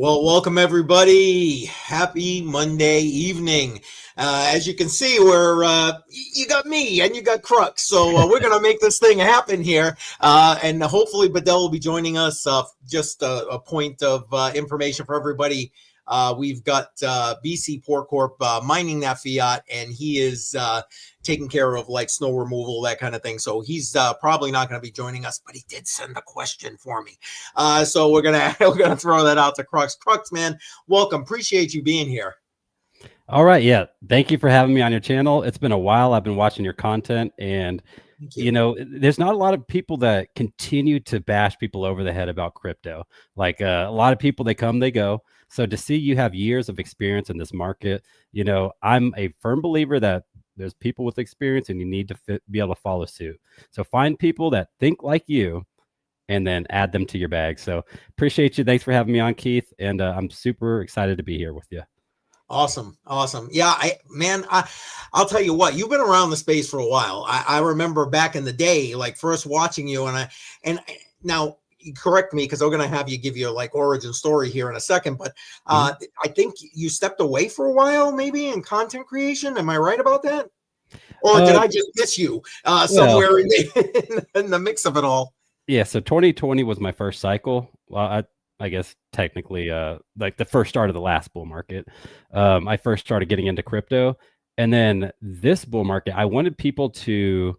Well, welcome everybody. Happy Monday evening. As you can see, you got me and you got Crux, so we're gonna make this thing happen here. And hopefully, Badel will be joining us. Just a point of information for everybody. We've got BC PortCorp mining that fiat, and he is taking care of like snow removal, that kind of thing. So he's probably not going to be joining us, but he did send a question for me. So we're gonna throw that out to Crux. Crux, man, welcome. Appreciate you being here. All right, yeah. Thank you for having me on your channel. It's been a while. I've been watching your content, and you know, there's not a lot of people that continue to bash people over the head about crypto. Like a lot of people, they come, they go. So to see you have years of experience in this market, you know, I'm a firm believer that there's people with experience and you need to be able to follow suit. So find people that think like you and then add them to your bag. So appreciate you. Thanks for having me on, Keith. And I'm super excited to be here with you. Awesome. Yeah, I'll tell you what, you've been around the space for a while. I remember back in the day, like first watching you, and now correct me because I'm going to have you give your like origin story here in a second, but I think you stepped away for a while maybe in content creation. Am I right about that? Or did I just miss you somewhere in the mix of it all? Yeah, so 2020 was my first cycle. Well, I guess technically like the first start of the last bull market. I first started getting into crypto, and then this bull market, I wanted people to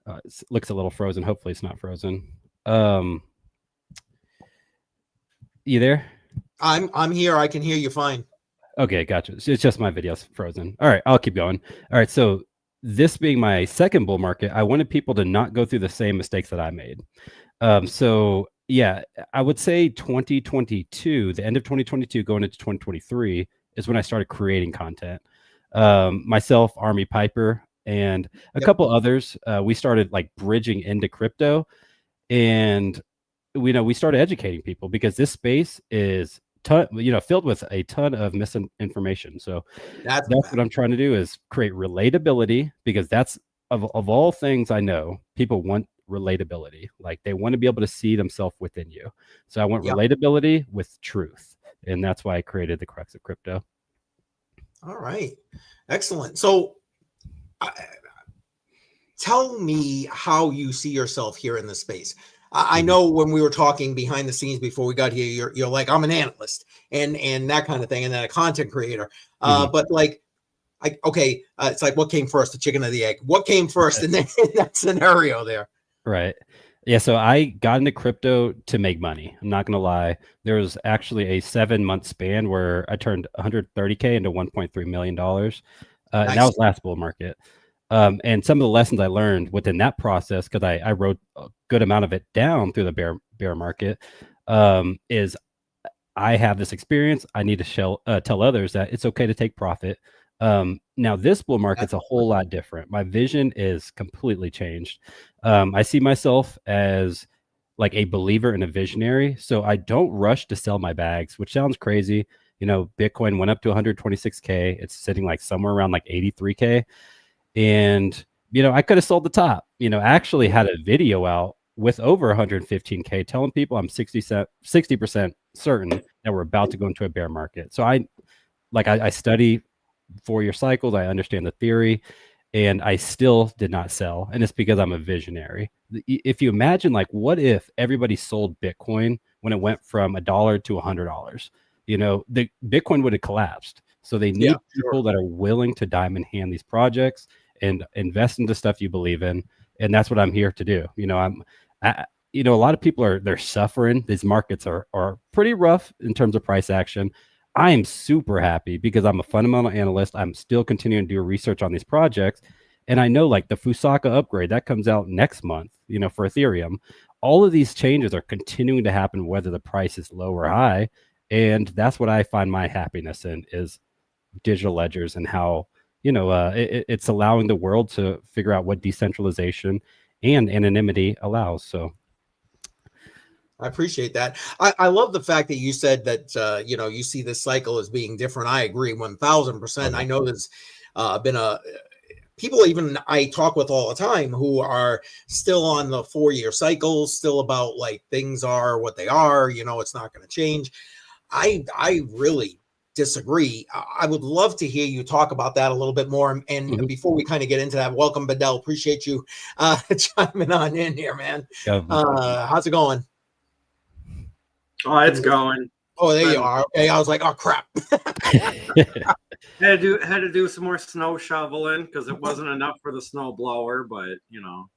it looks a little frozen. Hopefully it's not frozen. You there? I'm here. I can hear you fine. Okay, gotcha. It's just my video's frozen. All right, I'll keep going. All right, so this being my second bull market, I wanted people to not go through the same mistakes that I made. So yeah, I would say 2022, the end of 2022 going into 2023 is when I started creating content. Myself, Army Piper, and a couple others, we started like bridging into crypto, and we started educating people because this space is filled with a ton of misinformation. So that's what I'm trying to do, is create relatability, because that's of all things I know, people want relatability. Like they want to be able to see themselves within you. So I want relatability with truth, and that's why I created the Crux of Crypto. All right, excellent. So tell me how you see yourself here in the space. I know when we were talking behind the scenes before we got here, you're like, I'm an analyst and that kind of thing, and then a content creator. But like, it's like, what came first, the chicken or the egg? What came first in that scenario there? Right. Yeah. So I got into crypto to make money. I'm not going to lie. There was actually a 7-month span where I turned 130K into $1.3 million. Nice. And that was last bull market. And some of the lessons I learned within that process, because I wrote a good amount of it down through the bear market, is I have this experience. I need to tell others that it's okay to take profit. Now this bull market's a whole lot different. My vision is completely changed. I see myself as like a believer and a visionary. So I don't rush to sell my bags, which sounds crazy. You know, Bitcoin went up to 126K. It's sitting like somewhere around like 83K. And, you know, I could have sold the top. You know, actually had a video out with over 115K telling people I'm 60% certain that we're about to go into a bear market. So I study 4-year cycles. I understand the theory, and I still did not sell. And it's because I'm a visionary. If you imagine, like, what if everybody sold Bitcoin when it went from $1 to $100? You know, the Bitcoin would have collapsed. So they need people that are willing to diamond hand these projects and invest into stuff you believe in. And that's what I'm here to do. You know, a lot of people they're suffering. These markets are pretty rough in terms of price action. I am super happy because I'm a fundamental analyst. I'm still continuing to do research on these projects. And I know like the Fusaka upgrade that comes out next month, you know, for Ethereum, all of these changes are continuing to happen, whether the price is low or high. And that's what I find my happiness in, is digital ledgers and how, you know, it's allowing the world to figure out what decentralization and anonymity allows. So I appreciate that. I love the fact that you said that, you know, you see this cycle as being different. I agree 1000%. I know there's been people even I talk with all the time who are still on the 4-year cycle, still about like things are what they are, you know, it's not going to change. I really disagree. I would love to hear you talk about that a little bit more. And before we kind of get into that, welcome, Badel. Appreciate you chiming on in here, man. How's it going? Oh, it's going. Oh, there you are. Okay, I was like, oh crap. had to do some more snow shoveling because it wasn't enough for the snow blower, but you know.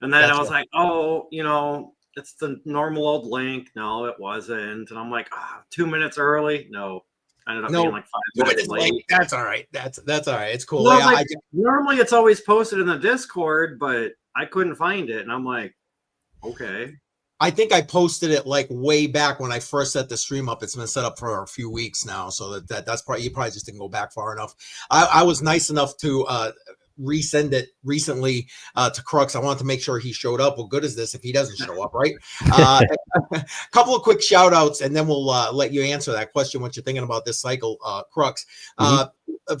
And then I was like, oh, you know, it's the normal old link. No, it wasn't. And I'm like, 2 minutes early. No, I ended up being like 5 minutes late. That's all right. That's all right. It's cool. Well, like, normally it's always posted in the Discord, but I couldn't find it. And I'm like, okay. I think I posted it like way back when I first set the stream up. It's been set up for a few weeks now. So that's probably, you probably just didn't go back far enough. I was nice enough to resend it recently to Crux. I wanted to make sure he showed up. Well, good is this if he doesn't show up, right? A couple of quick shout outs and then we'll let you answer that question, what you're thinking about this cycle, Crux.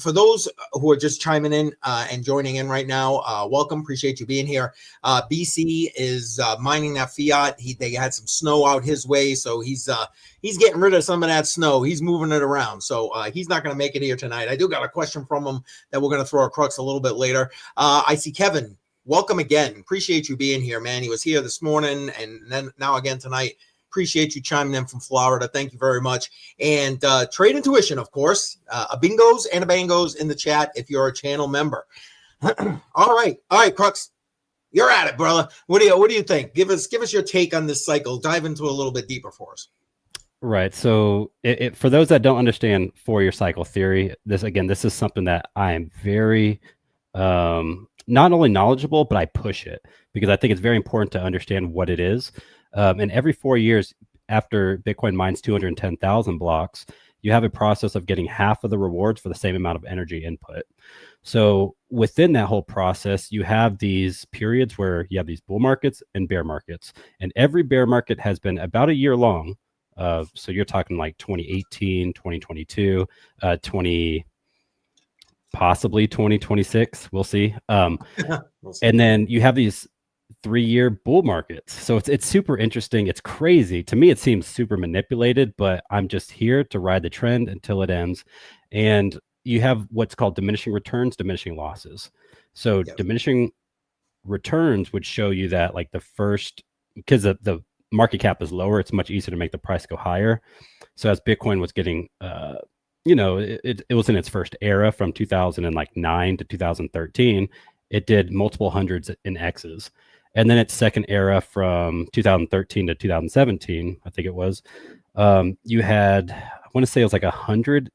For those who are just chiming in and joining in right now, welcome. Appreciate you being here. BC is mining that fiat. They had some snow out his way, so he's getting rid of some of that snow. He's moving it around, so he's not going to make it here tonight. I do got a question from him that we're going to throw a Crux a little bit later. I see Kevin. Welcome again. Appreciate you being here, man. He was here this morning and then now again tonight. Appreciate you chiming in from Florida. Thank you very much. And Trade Intuition, of course. A bingos and a bangos in the chat if you're a channel member. All right, Crux. You're at it, brother. What do you think? Give us your take on this cycle. Dive into a little bit deeper for us. Right. So for those that don't understand four-year cycle theory, this is something that I am very not only knowledgeable, but I push it because I think it's very important to understand what it is. And every 4 years after Bitcoin mines 210,000 blocks, you have a process of getting half of the rewards for the same amount of energy input. So within that whole process, you have these periods where you have these bull markets and bear markets. And every bear market has been about a year long. So you're talking like 2018, 2022, possibly 2026. We'll see. And then you have these 3-year bull markets. So it's super interesting. It's crazy. To me, it seems super manipulated, but I'm just here to ride the trend until it ends. And you have what's called diminishing returns, diminishing losses. So diminishing returns would show you that like the first, because the market cap is lower, it's much easier to make the price go higher. So as Bitcoin was getting, it was in its first era from 2009 to 2013, it did multiple hundreds in X's. And then its second era from 2013 to 2017, I think it was, you had, I want to say it was like 100,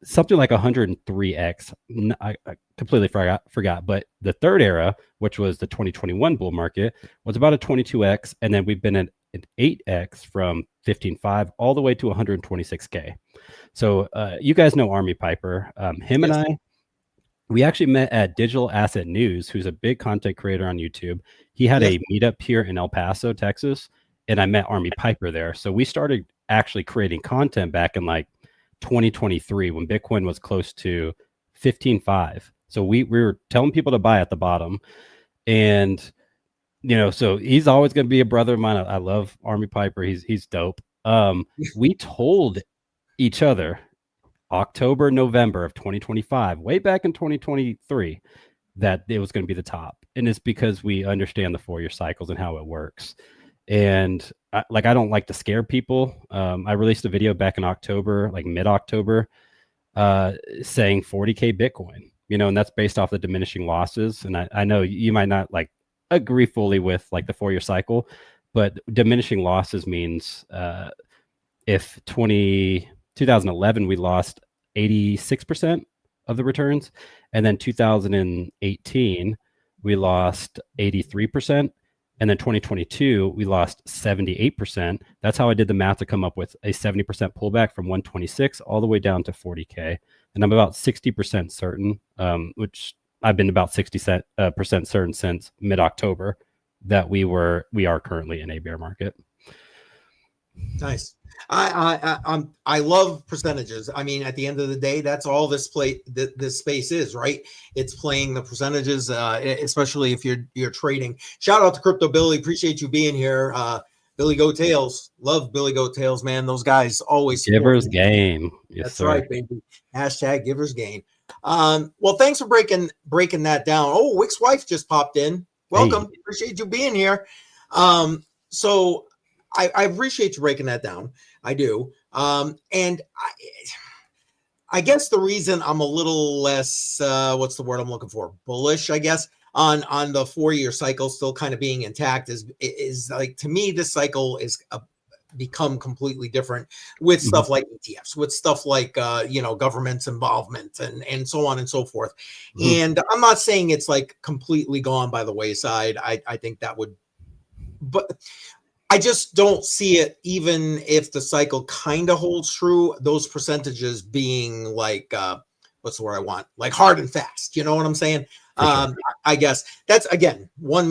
something like 103x. I completely forgot. But the third era, which was the 2021 bull market, was about a 22x. And then we've been at an 8x from 15.5 all the way to 126K. So you guys know Army Piper. Him and I, we actually met at Digital Asset News, who's a big content creator on YouTube. He had a meetup here in El Paso, Texas, and I met Army Piper there. So we started actually creating content back in like 2023 when Bitcoin was close to 15.5. So we were telling people to buy at the bottom. And, so he's always going to be a brother of mine. I love Army Piper. He's dope. We told each other October, November of 2025, way back in 2023, that it was going to be the top. And it's because we understand the 4-year cycles and how it works. And I don't like to scare people. I released a video back in October, like mid-October, saying 40K Bitcoin, and that's based off the diminishing losses. And I know you might not like agree fully with like the 4-year cycle, but diminishing losses means if 2011, we lost 86% of the returns. And then 2018, we lost 83%. And then 2022, we lost 78%. That's how I did the math to come up with a 70% pullback from 126 all the way down to 40K. And I'm about 60% certain, which I've been about 60% certain since mid-October that we are currently in a bear market. Nice. I love percentages. I mean, at the end of the day, that's all this space is, right? It's playing the percentages, especially if you're trading. Shout out to Crypto Billy. Appreciate you being here. Billy Goat Tails. Love Billy Goat Tails, man. Those guys always Givers gain. Yes, That's sir. right, baby. Hashtag givers gain. Well, thanks for breaking that down. Oh, Wick's wife just popped in. Welcome. Hey. Appreciate you being here. So I appreciate you breaking that down. I do. And I guess the reason I'm a little less, what's the word I'm looking for? Bullish, I guess, on the 4-year cycle still kind of being intact is like, to me, this cycle is become completely different with stuff like ETFs, with stuff like, government's involvement and so on and so forth. And I'm not saying it's like completely gone by the wayside. I think that would, but I just don't see it, even if the cycle kind of holds true, those percentages being like, what's the word I want? Like hard and fast. You know what I'm saying? Sure. I guess that's, again, old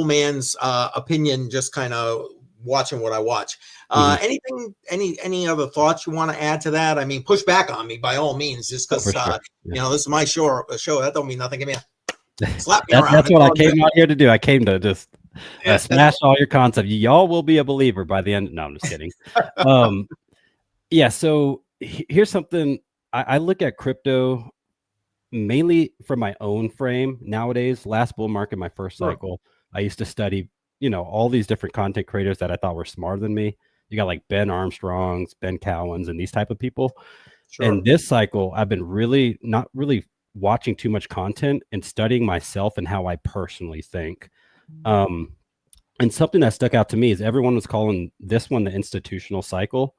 man's opinion, just kind of watching what I watch. Any other thoughts you want to add to that? I mean, push back on me by all means, just because, sure. this is my show. That don't mean nothing. Give me a slap me around. That's what I came out here to do. I came to just smash all your concepts. Y'all will be a believer by the end. No, I'm just kidding. So here's something. I look at crypto mainly from my own frame nowadays. Last bull market, my first cycle, I used to study, all these different content creators that I thought were smarter than me. You got like Ben Armstrongs, Ben Cowens, and these type of people. Sure. And this cycle, I've been not really watching too much content and studying myself and how I personally think. And something that stuck out to me is everyone was calling this one the institutional cycle.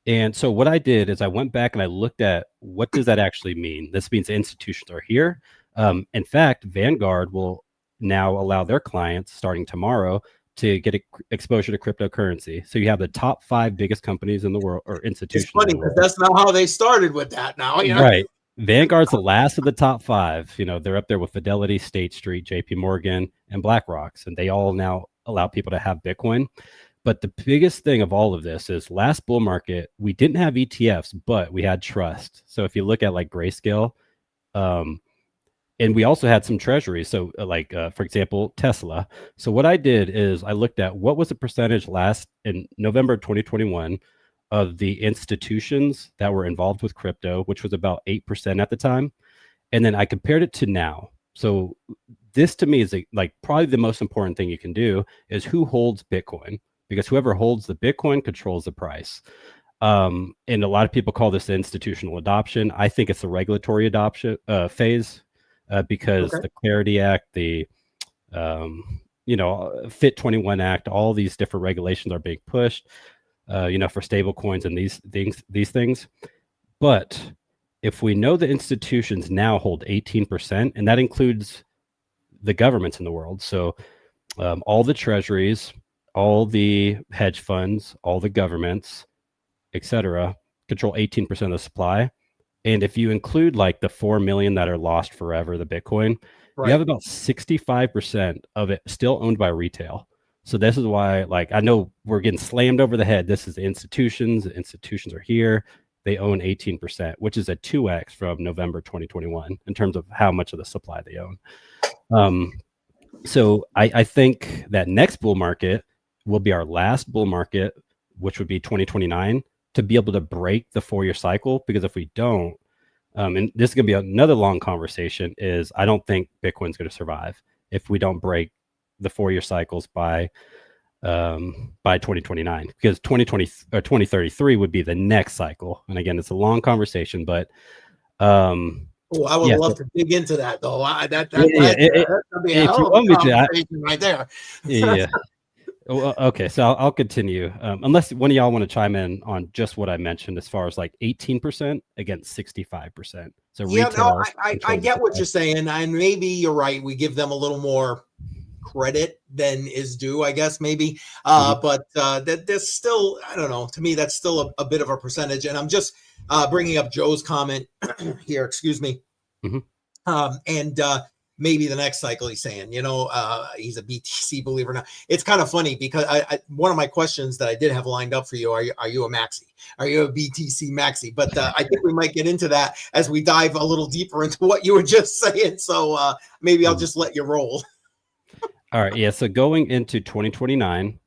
And so what I did is I went back and I looked at, what does that actually mean? This means institutions are here. In fact, Vanguard will now allow their clients starting tomorrow to get exposure to cryptocurrency. So you have the top 5 biggest companies in the world, or institutions. It's funny because that's not how they started with that now. Right. Vanguard's the last of the top 5. They're up there with Fidelity, State Street, JP Morgan, and BlackRock's, and they all now allow people to have Bitcoin. But the biggest thing of all of this is last bull market, we didn't have ETFs, but we had trust. So if you look at like Grayscale, and we also had some treasuries. So for example, Tesla. So what I did is I looked at what was the percentage last in November 2021 of the institutions that were involved with crypto, which was about 8% at the time. And then I compared it to now. So this to me is probably the most important thing you can do is who holds Bitcoin, because whoever holds the Bitcoin controls the price. And a lot of people call this institutional adoption. I think it's the regulatory adoption phase. Because the Clarity Act, the Fit 21 Act, all these different regulations are being pushed, for stable coins and these things. But if we know the institutions now hold 18%, and that includes the governments in the world, so all the treasuries, all the hedge funds, all the governments, etc., control 18% of the supply. And if you include like the 4 million that are lost forever, the Bitcoin, you have about 65% of it still owned by retail. So this is why, I know we're getting slammed over the head. This is the institutions. The institutions are here. They own 18%, which is a 2x from November 2021 in terms of how much of the supply they own. So I think that next bull market will be our last bull market, which would be 2029. To be able to break the 4-year cycle, because if we don't, and this is going to be another long conversation, is I don't think Bitcoin's going to survive if we don't break the 4-year cycles by 2029, because 2020 or 2033 would be the next cycle. And again, it's a long conversation, but I would love to dig into that though. That'd be a hell of a conversation right there. Yeah. Well, okay, so I'll continue. Unless one of y'all want to chime in on just what I mentioned as far as 18% against 65%. So I get what you're saying, and maybe you're right. We give them a little more credit than is due, I guess, maybe. But there's still, I don't know. To me, that's still a bit of a percentage. And I'm just bringing up Joe's comment here. Excuse me. And maybe the next cycle he's saying, he's a BTC believer now. It's kind of funny because one of my questions that I did have lined up for you, are you a maxi? Are you a BTC maxi? But I think we might get into that as we dive a little deeper into what you were just saying. So maybe I'll just let you roll. All right. Yeah. So going into 2029,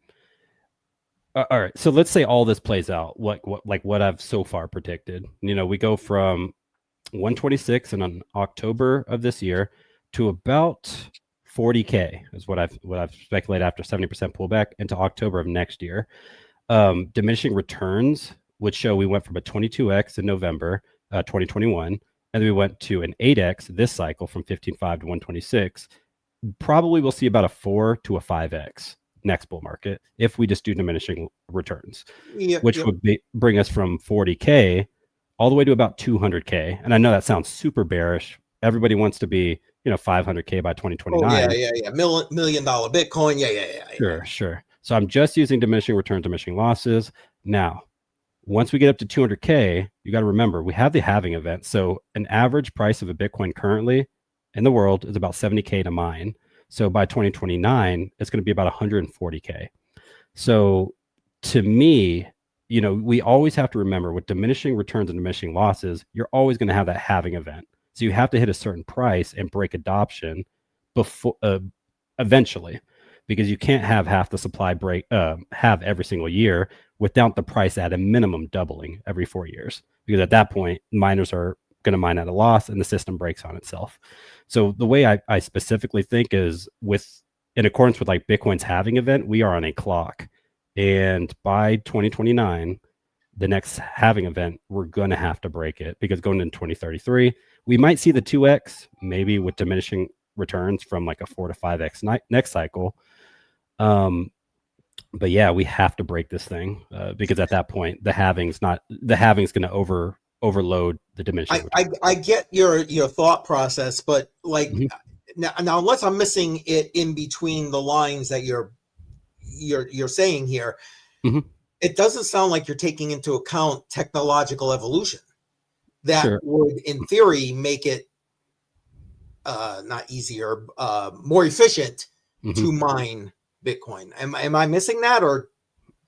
All right. So let's say all this plays out, what I've so far predicted. We go from 126 and on October of this year to about 40K is what I've speculated after 70% pullback into October of next year. Diminishing returns would show we went from a 22x in November 2021, and then we went to an 8x this cycle from 15.5 to 126. Probably we'll see about a 4 to a 5x next bull market if we just do diminishing returns, which would bring us from 40K all the way to about 200K. And I know that sounds super bearish. Everybody wants to be 500K by 2029. Oh, yeah. $1 million Bitcoin. Yeah. Sure. So I'm just using diminishing returns, diminishing losses. Now, once we get up to 200K, you got to remember we have the halving event. So an average price of a Bitcoin currently in the world is about 70K to mine. So by 2029, it's going to be about 140K. So to me, we always have to remember with diminishing returns and diminishing losses, you're always going to have that halving event. So you have to hit a certain price and break adoption before eventually, because you can't have half the supply have every single year without the price at a minimum doubling every 4 years. Because at that point, miners are going to mine at a loss and the system breaks on itself. So the way I specifically think is in accordance with like Bitcoin's halving event, we are on a clock. And by 2029, the next halving event, we're going to have to break it, because going into 2033, we might see the 2x, maybe with diminishing returns from like a 4 to 5x next cycle. But yeah, we have to break this thing because at that point, the halving's going to overload the diminishing. I get your thought process, but like now unless I'm missing it in between the lines that you're saying here, it doesn't sound like you're taking into account technological evolution that would, in theory, make it not easier, more efficient to mine Bitcoin. Am I missing that, or?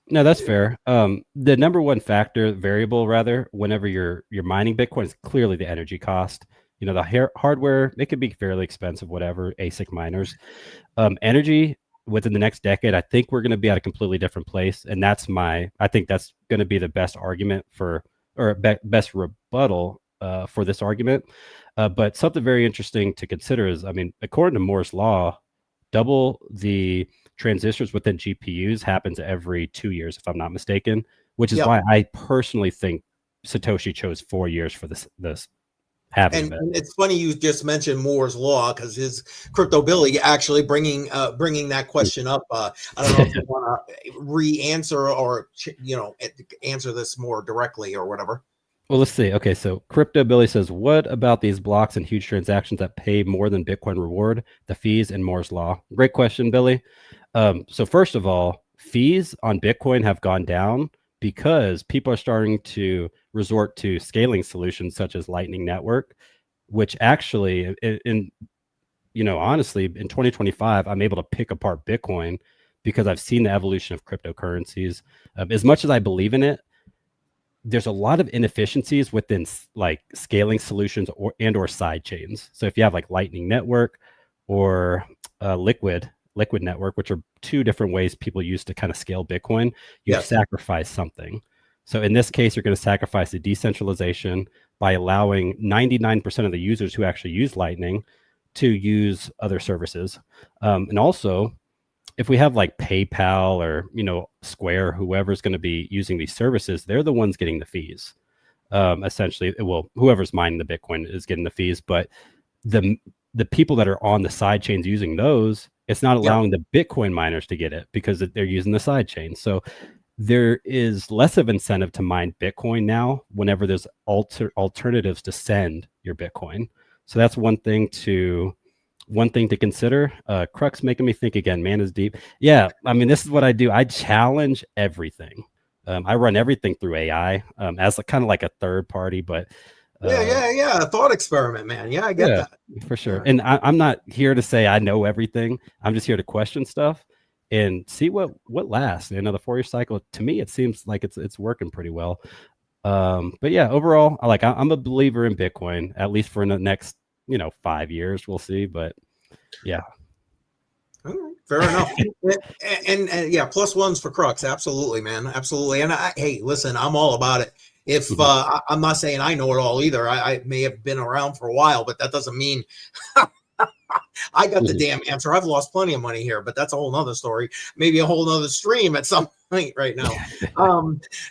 No, that's fair. The number one variable rather, whenever you're mining Bitcoin is clearly the energy cost. The hardware, it could be fairly expensive, whatever, ASIC miners. Energy within the next decade, I think we're going to be at a completely different place. And I think that's going to be the best argument best rebuttal for this argument. But something very interesting to consider is, according to Moore's law, double the transistors within GPUs happens every 2 years, if I'm not mistaken, which is why I personally think Satoshi chose 4 years for this having. And it's funny you just mentioned Moore's law, because his Crypto Billy actually bringing that question up. I don't know if you want to re-answer or answer this more directly or whatever. Well, let's see. Okay, so Crypto Billy says, what about these blocks and huge transactions that pay more than Bitcoin reward, the fees and Moore's law? Great question, Billy. So first of all, fees on Bitcoin have gone down because people are starting to resort to scaling solutions such as Lightning Network, which actually, honestly, in 2025, I'm able to pick apart Bitcoin because I've seen the evolution of cryptocurrencies. As much as I believe in it, there's a lot of inefficiencies within like scaling solutions or side chains. So if you have like Lightning Network or Liquid Network, which are two different ways people use to kind of scale Bitcoin, you sacrifice something. So in this case, you're going to sacrifice the decentralization by allowing 99% of the users who actually use Lightning to use other services. And also, if we have like PayPal or Square, whoever's going to be using these services, they're the ones getting the fees. Essentially, whoever's mining the Bitcoin is getting the fees, but the people that are on the side chains using those, it's not allowing the Bitcoin miners to get it because they're using the side chain. So there is less of incentive to mine Bitcoin now whenever there's alternatives to send your Bitcoin. So that's one thing to consider. Crux making me think again. Man is deep. Yeah, this is what I do. I challenge everything. I run everything through AI as kind of like a third party, but a thought experiment, man. Yeah, I get that for sure. And I'm not here to say I know everything. I'm just here to question stuff and see what lasts. The 4 year cycle, to me, it seems like it's working pretty well. But yeah, overall, I'm a believer in Bitcoin, at least for the next 5 years. We'll see, but yeah. All right. Fair enough. And yeah, plus ones for Crux. Absolutely, man. Absolutely. And hey, listen, I'm all about it. If I'm not saying I know it all either. I may have been around for a while, but that doesn't mean I got the damn answer. I've lost plenty of money here, but that's a whole nother story. Maybe a whole nother stream at some point right now.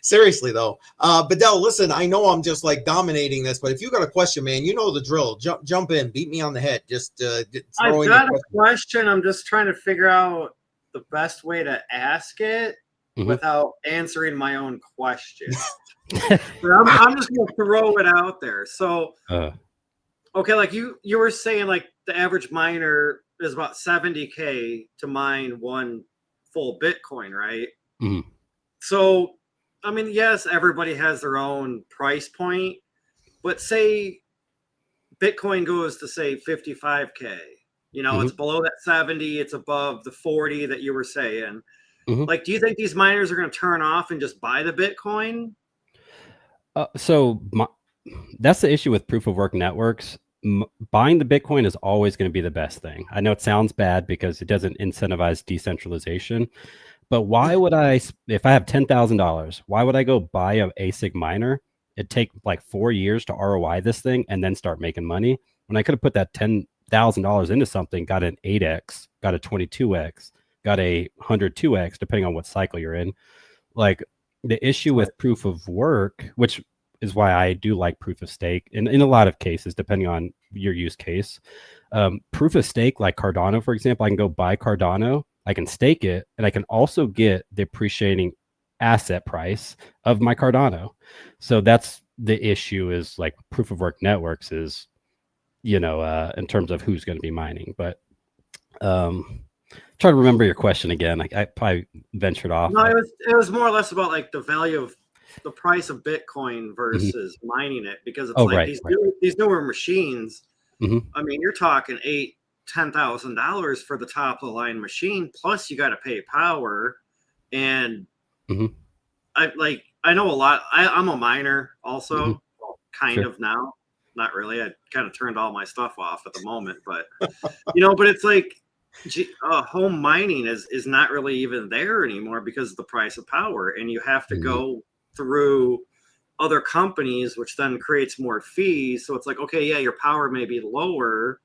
Seriously though, Badel, listen, I know I'm just like dominating this, but if you got a question, man, you know the drill. Jump in, beat me on the head. Just I've got a question. I'm just trying to figure out the best way to ask it without answering my own question. I'm just gonna throw it out there. So okay, like you were saying, like the average miner is about 70K to mine one full Bitcoin, right? So I mean, yes, everybody has their own price point, but say Bitcoin goes to say 55K, you know, it's below that 70, it's above the 40 that you were saying. Like, do you think these miners are going to turn off and just buy the Bitcoin? That's the issue with proof of work networks. Buying the Bitcoin is always going to be the best thing. I know it sounds bad because it doesn't incentivize decentralization, but why would I, if I have $10,000, why would I go buy an ASIC miner? It'd take like 4 years to ROI this thing and then start making money, when I could have put that $10,000 into something, got an 8x, got a 22x, got a 102x, depending on what cycle you're in. Like, the issue with proof of work, which is why I do like proof of stake in a lot of cases, depending on your use case. Proof of stake, like Cardano, for example, I can go buy Cardano, I can stake it, and I can also get the appreciating asset price of my Cardano. So that's the issue, is like proof of work networks is, you know, in terms of who's going to be mining. But try to remember your question again. I probably ventured off. No, it was more or less about like the value of the price of Bitcoin versus mining it, because it's like these newer machines. I mean, you're talking $8,000-$10,000 for the top of the line machine, plus you got to pay power. And I know a lot. I'm a miner also, well, kind of now, not really. I kind of turned all my stuff off at the moment, but you know, but it's like home mining is not really even there anymore because of the price of power, and you have to go through other companies, which then creates more fees. So it's like, okay, yeah, your power may be lower,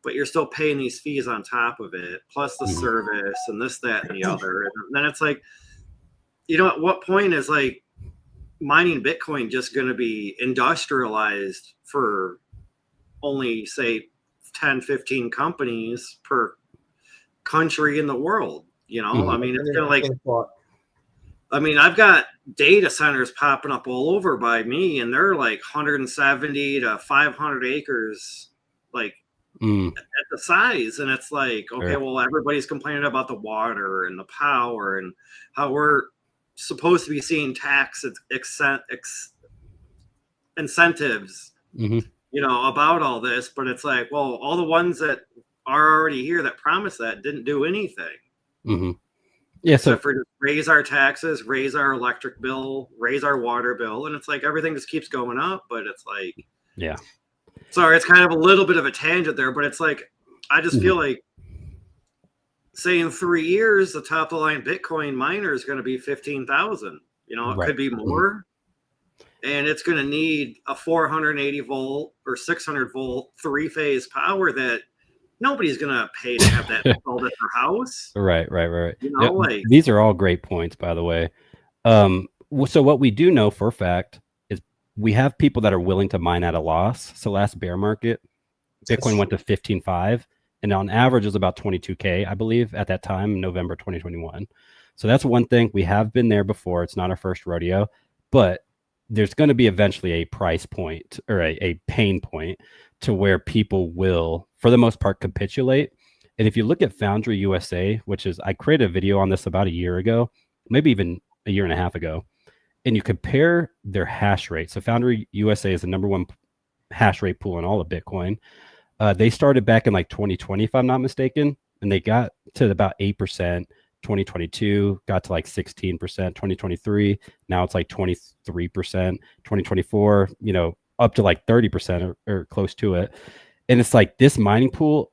but you're still paying these fees on top of it, plus the service and this, that, and the other. And then it's like, you know, at what point is like mining Bitcoin just going to be industrialized for only say 10, 15 companies per country in the world? You know, I mean, it's kind of like, I mean, I've got data centers popping up all over by me, and they're like 170 to 500 acres, like at the size. And it's like, okay, well, everybody's complaining about the water and the power and how we're supposed to be seeing tax incentives, you know, about all this. But it's like, well, all the ones that are already here that promise that didn't do anything. Yeah, except for just raise our taxes, raise our electric bill, raise our water bill, and it's like everything just keeps going up. But it's like, sorry, it's kind of a little bit of a tangent there, but it's like, I just feel like, say in 3 years, the top of the line Bitcoin miner is going to be 15,000. You know, it could be more, and it's going to need a 480 volt or 600 volt 3-phase power that nobody's going to pay to have that installed at their house. Right. You know, like, these are all great points, by the way. So what we do know for a fact is we have people that are willing to mine at a loss. So last bear market, Bitcoin went to 15.5, and on average it was about 22K, I believe, at that time in November 2021. So that's one thing. We have been there before. It's not our first rodeo, but there's going to be eventually a price point or a pain point to where people will, for the most part, capitulate. And if you look at Foundry USA, which is, I created a video on this about a year ago, maybe even a year and a half ago, and you compare their hash rate. So Foundry USA is the #1 hash rate pool in all of Bitcoin. They started back in like 2020, if I'm not mistaken, and they got to about 8%. 2022 got to like 16%. 2023, now it's like 23%. 2024, you know, up to like 30% or close to it. And it's like, this mining pool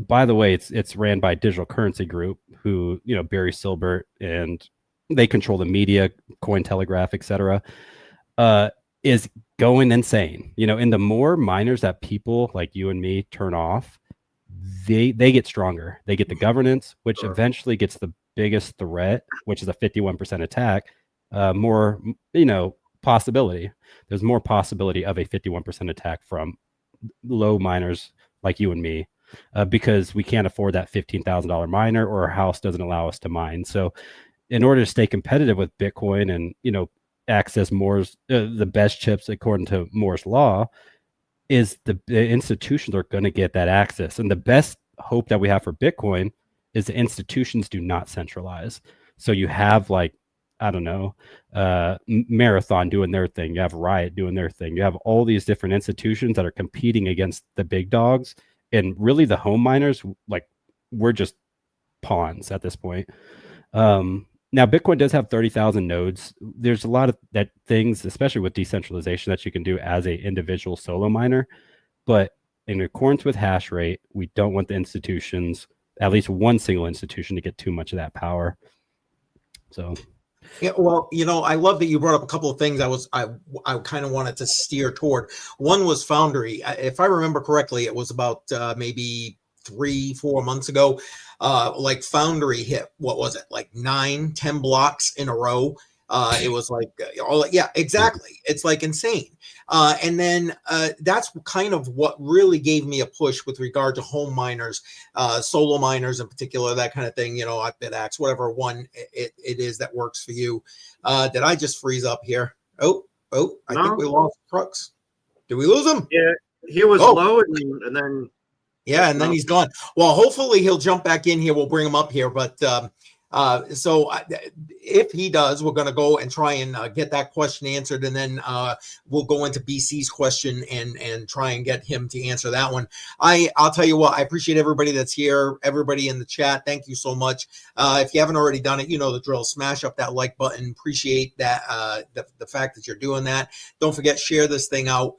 by the way, it's ran by Digital Currency Group, who, Barry Silbert, and they control the media, Cointelegraph, etc. Is going insane. And the more miners that people like you and me turn off, they get stronger. They get the governance, which eventually gets the biggest threat, which is a 51% attack. More, possibility. There's more possibility of a 51% attack from low miners like you and me, because we can't afford that $15,000 miner, or our house doesn't allow us to mine. So in order to stay competitive with Bitcoin and, access Moore's the best chips according to Moore's law, is the institutions are going to get that access. And the best hope that we have for Bitcoin is the institutions do not centralize. So you have, like, I don't know, Marathon doing their thing. You have Riot doing their thing. You have all these different institutions that are competing against the big dogs. And really the home miners, like, we're just pawns at this point. Now, Bitcoin does have 30,000 nodes. There's a lot of that things, especially with decentralization, that you can do as a individual solo miner. But in accordance with hash rate, we don't want the institutions, at least one single institution, to get too much of that power. So, yeah, well, I love that you brought up a couple of things I kind of wanted to steer toward. One was Foundry. If I remember correctly, it was about maybe 3-4 months ago. Like Foundry hit, what was it, like 9-10 blocks in a row. It was like, yeah, exactly. It's like insane. And then that's kind of what really gave me a push with regard to home miners, solo miners in particular, that kind of thing. BitAxe, whatever one it is that works for you. Did I just freeze up here? Oh, I think we lost Crux. Did we lose him? Yeah, he was loading, and then. Yeah, and then he's gone. Well, hopefully he'll jump back in here. We'll bring him up here. But so if he does, we're going to go and try and get that question answered. And then we'll go into BC's question and try and get him to answer that one. I'll tell you what, I appreciate everybody that's here, everybody in the chat. Thank you so much. If you haven't already done it, you know the drill. Smash up that like button. Appreciate that, the fact that you're doing that. Don't forget, share this thing out.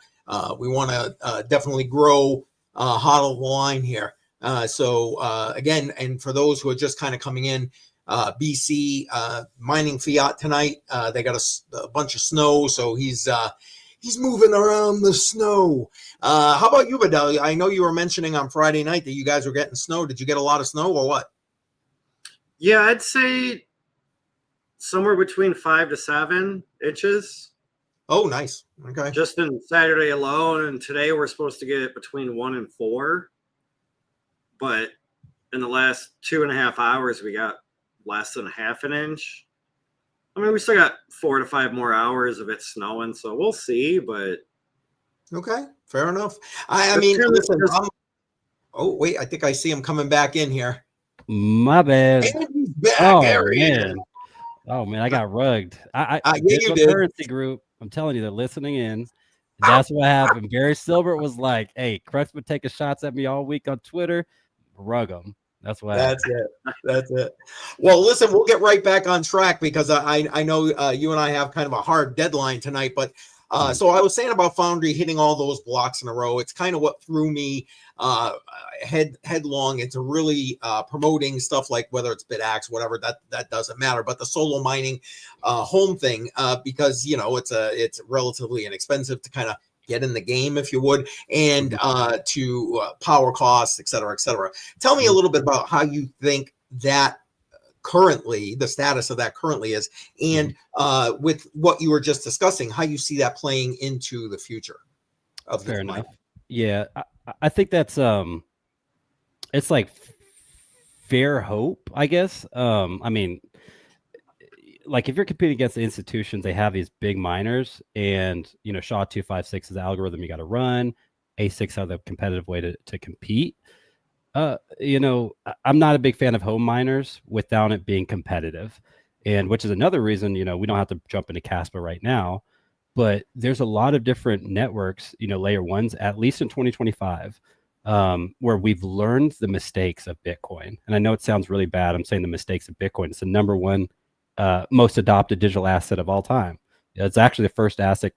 We want to definitely grow HODL the Line here. So again, and for those who are just kind of coming in, BC mining fiat tonight. They got a bunch of snow, so he's moving around the snow. How about you, Badel? I know you were mentioning on Friday night that you guys were getting snow. Did you get a lot of snow or what? Yeah, I'd say somewhere between 5 to 7 inches. Oh, nice. Okay. Just in Saturday alone, and today we're supposed to get between 1 and 4. But in the last 2.5 hours, we got less than half an inch. I mean, we still got 4 to 5 more hours of it snowing, so we'll see. But okay, fair enough. I mean, listen. Oh wait, I think I see him coming back in here. My bad. And he's back. Oh man. Oh man, I got rugged. Yeah, you did. Currency Group. I'm telling you, they're listening in. That's what happened. Barry Silbert was like, "Hey, Crux been taking shots at me all week on Twitter. Rug them." That's what. That's it. Well, listen, we'll get right back on track because I know you and I have kind of a hard deadline tonight. But so I was saying about Foundry hitting all those blocks in a row. It's kind of what threw me headlong into really promoting stuff like whether it's BitAxe, whatever, that doesn't matter. But the solo mining home thing, because it's relatively inexpensive to kind of get in the game, if you would, and to power costs, et cetera, et cetera. Tell me a little bit about how you think that currently, the status of that currently is, and with what you were just discussing, how you see that playing into the future of fair enough. Yeah, I think that's it's like fair hope, I guess. I mean, like if you're competing against the institutions, they have these big miners, and SHA-256 is the algorithm you got to run. A6 are the competitive way to compete. I'm not a big fan of home miners without it being competitive, and which is another reason we don't have to jump into Kaspa right now. But there's a lot of different networks, layer ones, at least in 2025, where we've learned the mistakes of Bitcoin. And I know it sounds really bad. I'm saying the mistakes of Bitcoin. It's the number one most adopted digital asset of all time. It's actually the first asset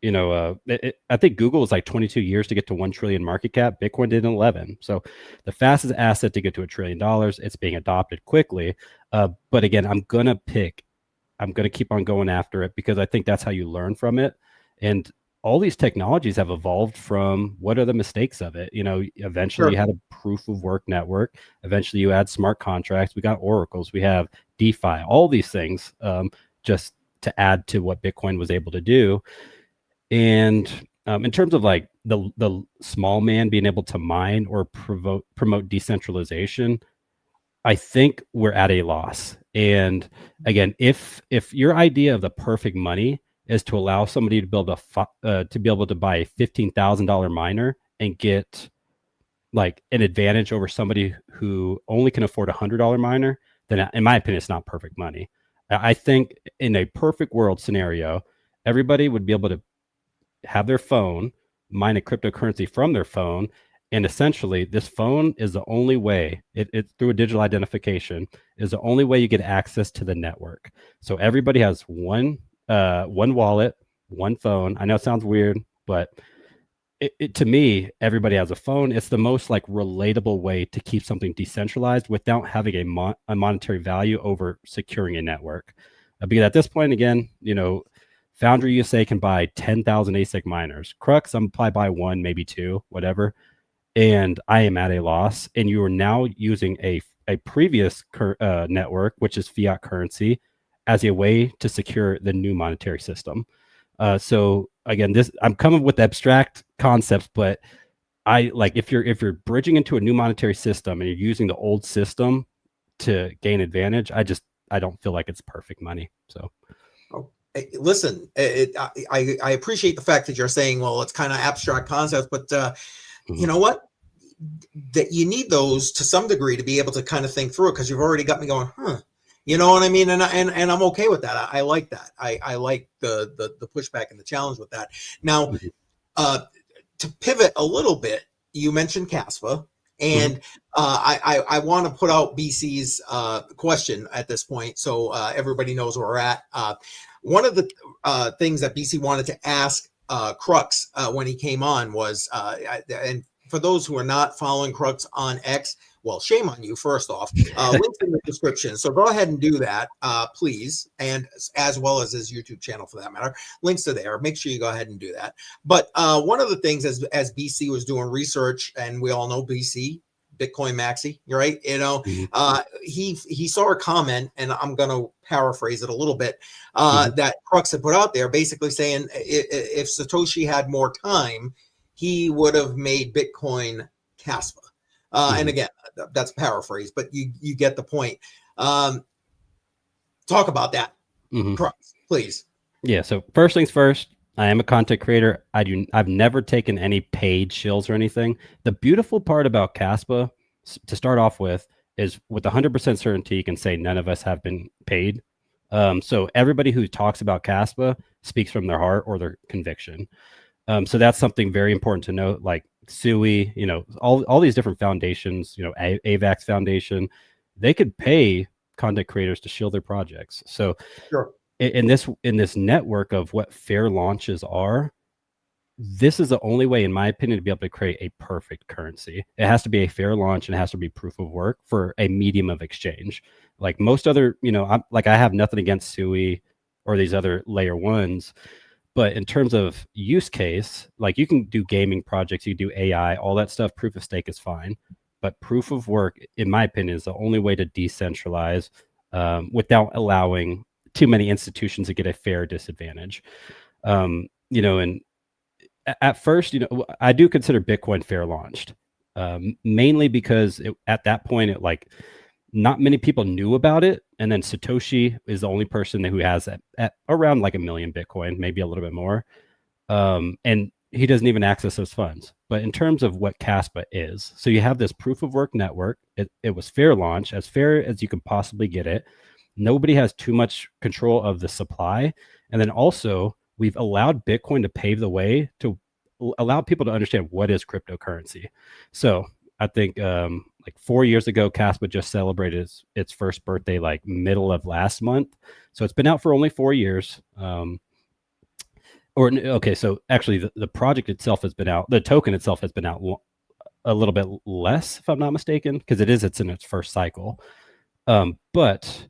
I think Google was like 22 years to get to 1 trillion market cap. Bitcoin did in 11. So the fastest asset to get to $1 trillion. It's being adopted quickly. But again, I'm going to keep on going after it because I think that's how you learn from it. And all these technologies have evolved from what are the mistakes of it. Eventually you had a proof of work network. Eventually you had smart contracts. We got oracles. We have DeFi, all these things just to add to what Bitcoin was able to do. And in terms of like the small man being able to mine or promote decentralization, I think we're at a loss. And again, if your idea of the perfect money is to allow somebody to be able to buy a $15,000 miner and get like an advantage over somebody who only can afford $100 miner, then in my opinion, it's not perfect money. I think in a perfect world scenario, everybody would be able to have their phone, mine a cryptocurrency from their phone. And essentially this phone is the only way it through a digital identification is the only way you get access to the network. So everybody has one wallet, one phone. I know it sounds weird, but to me, everybody has a phone. It's the most like relatable way to keep something decentralized without having a monetary value over securing a network. Because at this point, again, Foundry USA can buy 10,000 ASIC miners. Crux, I'm probably buy one, maybe two, whatever. And I am at a loss. And you are now using a previous network, which is fiat currency, as a way to secure the new monetary system. So again, I'm coming with abstract concepts, but I like if you're bridging into a new monetary system and you're using the old system to gain advantage, I don't feel like it's perfect money. So. Listen, I appreciate the fact that you're saying, well, it's kind of abstract concepts, but you know what? That you need those to some degree to be able to kind of think through it, because you've already got me going, you know what I mean? And I'm okay with that. I like that. I like the pushback and the challenge with that. Now, to pivot a little bit, you mentioned Kaspa. And I want to put out BC's question at this point, so everybody knows where we're at. One of the things that BC wanted to ask Crux when he came on was, and for those who are not following Crux on X, well, shame on you, first off. Links in the description. So go ahead and do that, please. And as well as his YouTube channel for that matter. Links are there. Make sure you go ahead and do that. But one of the things as BC was doing research, and we all know BC, Bitcoin Maxi, right? He saw a comment, and I'm going to paraphrase it a little bit, that Crux had put out there, basically saying if Satoshi had more time, he would have made Bitcoin Kaspa. And again, that's paraphrase, but you get the point. Talk about that, Crux, please. Yeah. So first things first, I am a content creator. I've never taken any paid shills or anything. The beautiful part about Kaspa, to start off with, is with 100% certainty, you can say none of us have been paid. So everybody who talks about Kaspa speaks from their heart or their conviction. So that's something very important to note. Like SUI, all these different foundations, AVAX Foundation, they could pay content creators to shield their projects. So in this network of what fair launches are, this is the only way, in my opinion, to be able to create a perfect currency. It has to be a fair launch, and it has to be proof of work for a medium of exchange. Like most other, I have nothing against SUI or these other layer ones. But in terms of use case, like you can do gaming projects, you do AI, all that stuff, proof of stake is fine. But proof of work, in my opinion, is the only way to decentralize without allowing too many institutions to get a fair disadvantage. And at first, I do consider Bitcoin fair launched, mainly because at that point, not many people knew about it. And then Satoshi is the only person who has at around like 1 million Bitcoin, maybe a little bit more. And he doesn't even access those funds. But in terms of what Kaspa is, so you have this proof of work network. It was fair launch, as fair as you can possibly get it. Nobody has too much control of the supply. And then also we've allowed Bitcoin to pave the way to allow people to understand what is cryptocurrency. So I think like 4 years ago, Kaspa just celebrated its first birthday, like middle of last month. So it's been out for only 4 years. Or Okay, so actually the project itself has been out. The token itself has been out a little bit less, if I'm not mistaken, because it's in its first cycle. But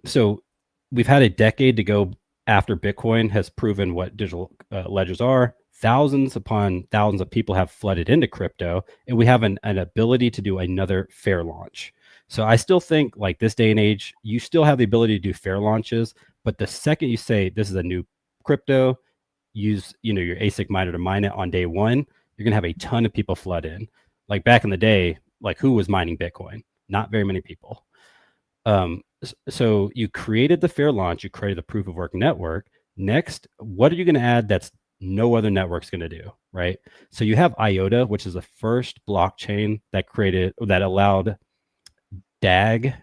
so we've had a decade to go after Bitcoin has proven what digital ledgers are. Thousands upon thousands of people have flooded into crypto, and we have an ability to do another fair launch. So I still think, like, this day and age, you still have the ability to do fair launches, but the second you say this is a new crypto, use your ASIC miner to mine it on day one, you're gonna have a ton of people flood in. Like back in the day, like, who was mining Bitcoin? Not very many people. So you created the fair launch, you created the proof of work network. Next, what are you going to add that's no other network's going to do, right? So you have IOTA, which is the first blockchain that allowed DAG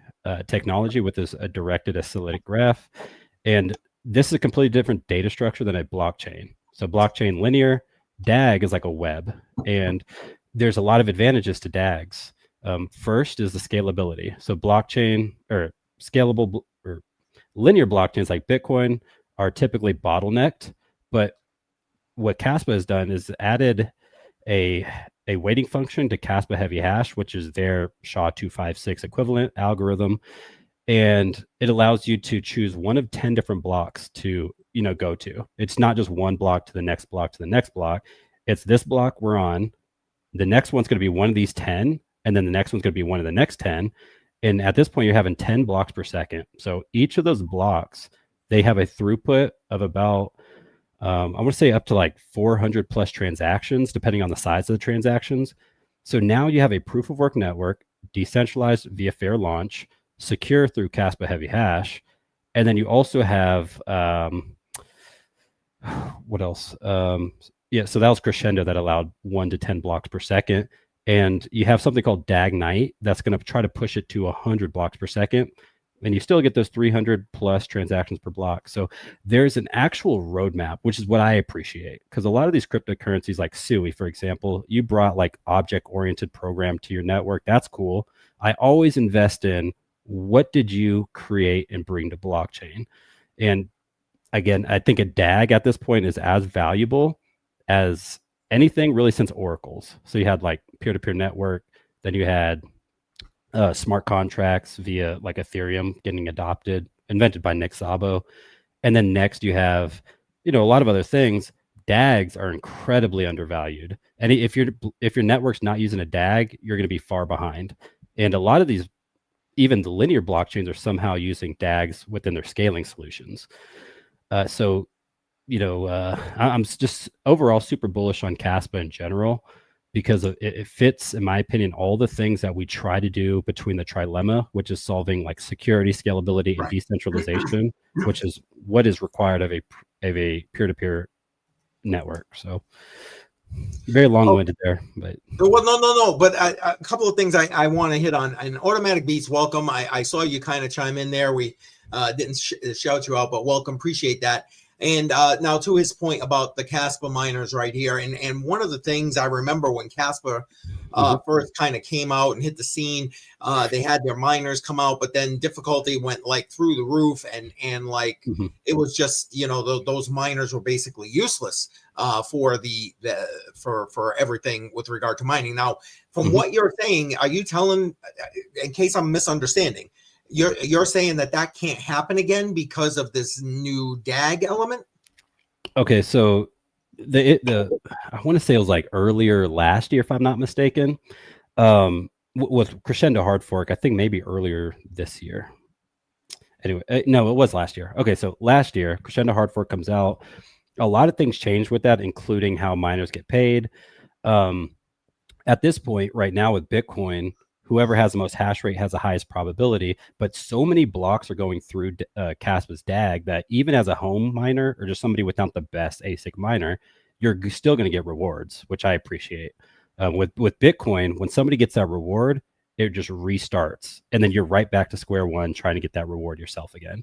technology with this directed acyclic graph. And this is a completely different data structure than a blockchain. So blockchain linear, DAG is like a web, and there's a lot of advantages to DAGs. First is the scalability. So blockchain or scalable or linear blockchains like Bitcoin are typically bottlenecked, but what Kaspa has done is added a weighting function to Kaspa Heavy Hash, which is their SHA-256 equivalent algorithm, and it allows you to choose one of 10 different blocks to go to. It's not just one block to the next block to the next block. It's this block we're on. The next one's going to be one of these 10, and then the next one's going to be one of the next 10. And at this point, you're having 10 blocks per second. So each of those blocks, they have a throughput of about, I want to say up to like 400 plus transactions, depending on the size of the transactions. So now you have a proof of work network, decentralized via fair launch, secure through Kaspa Heavy Hash. And then you also have, what else? So that was Crescendo that allowed 1 to 10 blocks per second. And you have something called DAG Night that's going to try to push it to 100 blocks per second. And you still get those 300 plus transactions per block. So there's an actual roadmap, which is what I appreciate. Because a lot of these cryptocurrencies like Sui, for example, you brought like object-oriented program to your network. That's cool. I always invest in what did you create and bring to blockchain. And again, I think a DAG at this point is as valuable as anything really since oracles. So you had like peer-to-peer network, then you had smart contracts via like Ethereum getting adopted, invented by Nick Szabo. And then next you have, a lot of other things. DAGs are incredibly undervalued. And if your network's not using a DAG, you're going to be far behind. And a lot of these, even the linear blockchains, are somehow using DAGs within their scaling solutions. I'm just overall super bullish on Kaspa in general, because it fits, in my opinion, all the things that we try to do between the trilemma, which is solving like security, scalability, and decentralization, which is what is required of a peer-to-peer network. So very long-winded there, but well, no. But a couple of things I want to hit on. And Automatic Beats, welcome. I saw you kind of chime in there. We didn't shout you out, but welcome. Appreciate that. And now to his point about the Kaspa miners right here. And one of the things I remember when Kaspa first kind of came out and hit the scene, they had their miners come out, but then difficulty went like through the roof, and like it was just, those miners were basically useless for for everything with regard to mining. Now, from what you're saying, are you telling, in case I'm misunderstanding, you're saying that can't happen again because of this new DAG element? Okay, so the I want to say it was like earlier last year, if I'm not mistaken, with Crescendo Hard Fork. I think maybe earlier this year. Anyway, no, it was last year. Okay, so last year, Crescendo Hard Fork comes out. A lot of things changed with that, including how miners get paid. At this point, right now with Bitcoin, whoever has the most hash rate has the highest probability, but so many blocks are going through Kaspa's DAG that even as a home miner or just somebody without the best ASIC miner, you're still going to get rewards, which I appreciate. With Bitcoin, when somebody gets that reward, it just restarts, and then you're right back to square one trying to get that reward yourself again.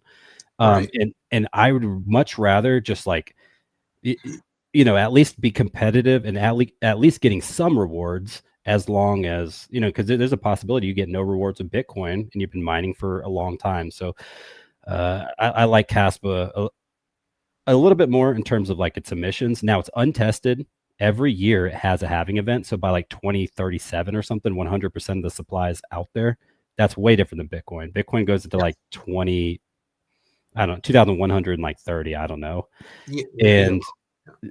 Right. And I would much rather just like, at least be competitive and at least getting some rewards, as long as, because there's a possibility you get no rewards in Bitcoin and you've been mining for a long time. So I like Kaspa a little bit more in terms of like its emissions. Now it's untested. Every year it has a halving event. So by like 2037 or something, 100% of the supply is out there. That's way different than Bitcoin. Bitcoin goes into like 2130, I don't know. And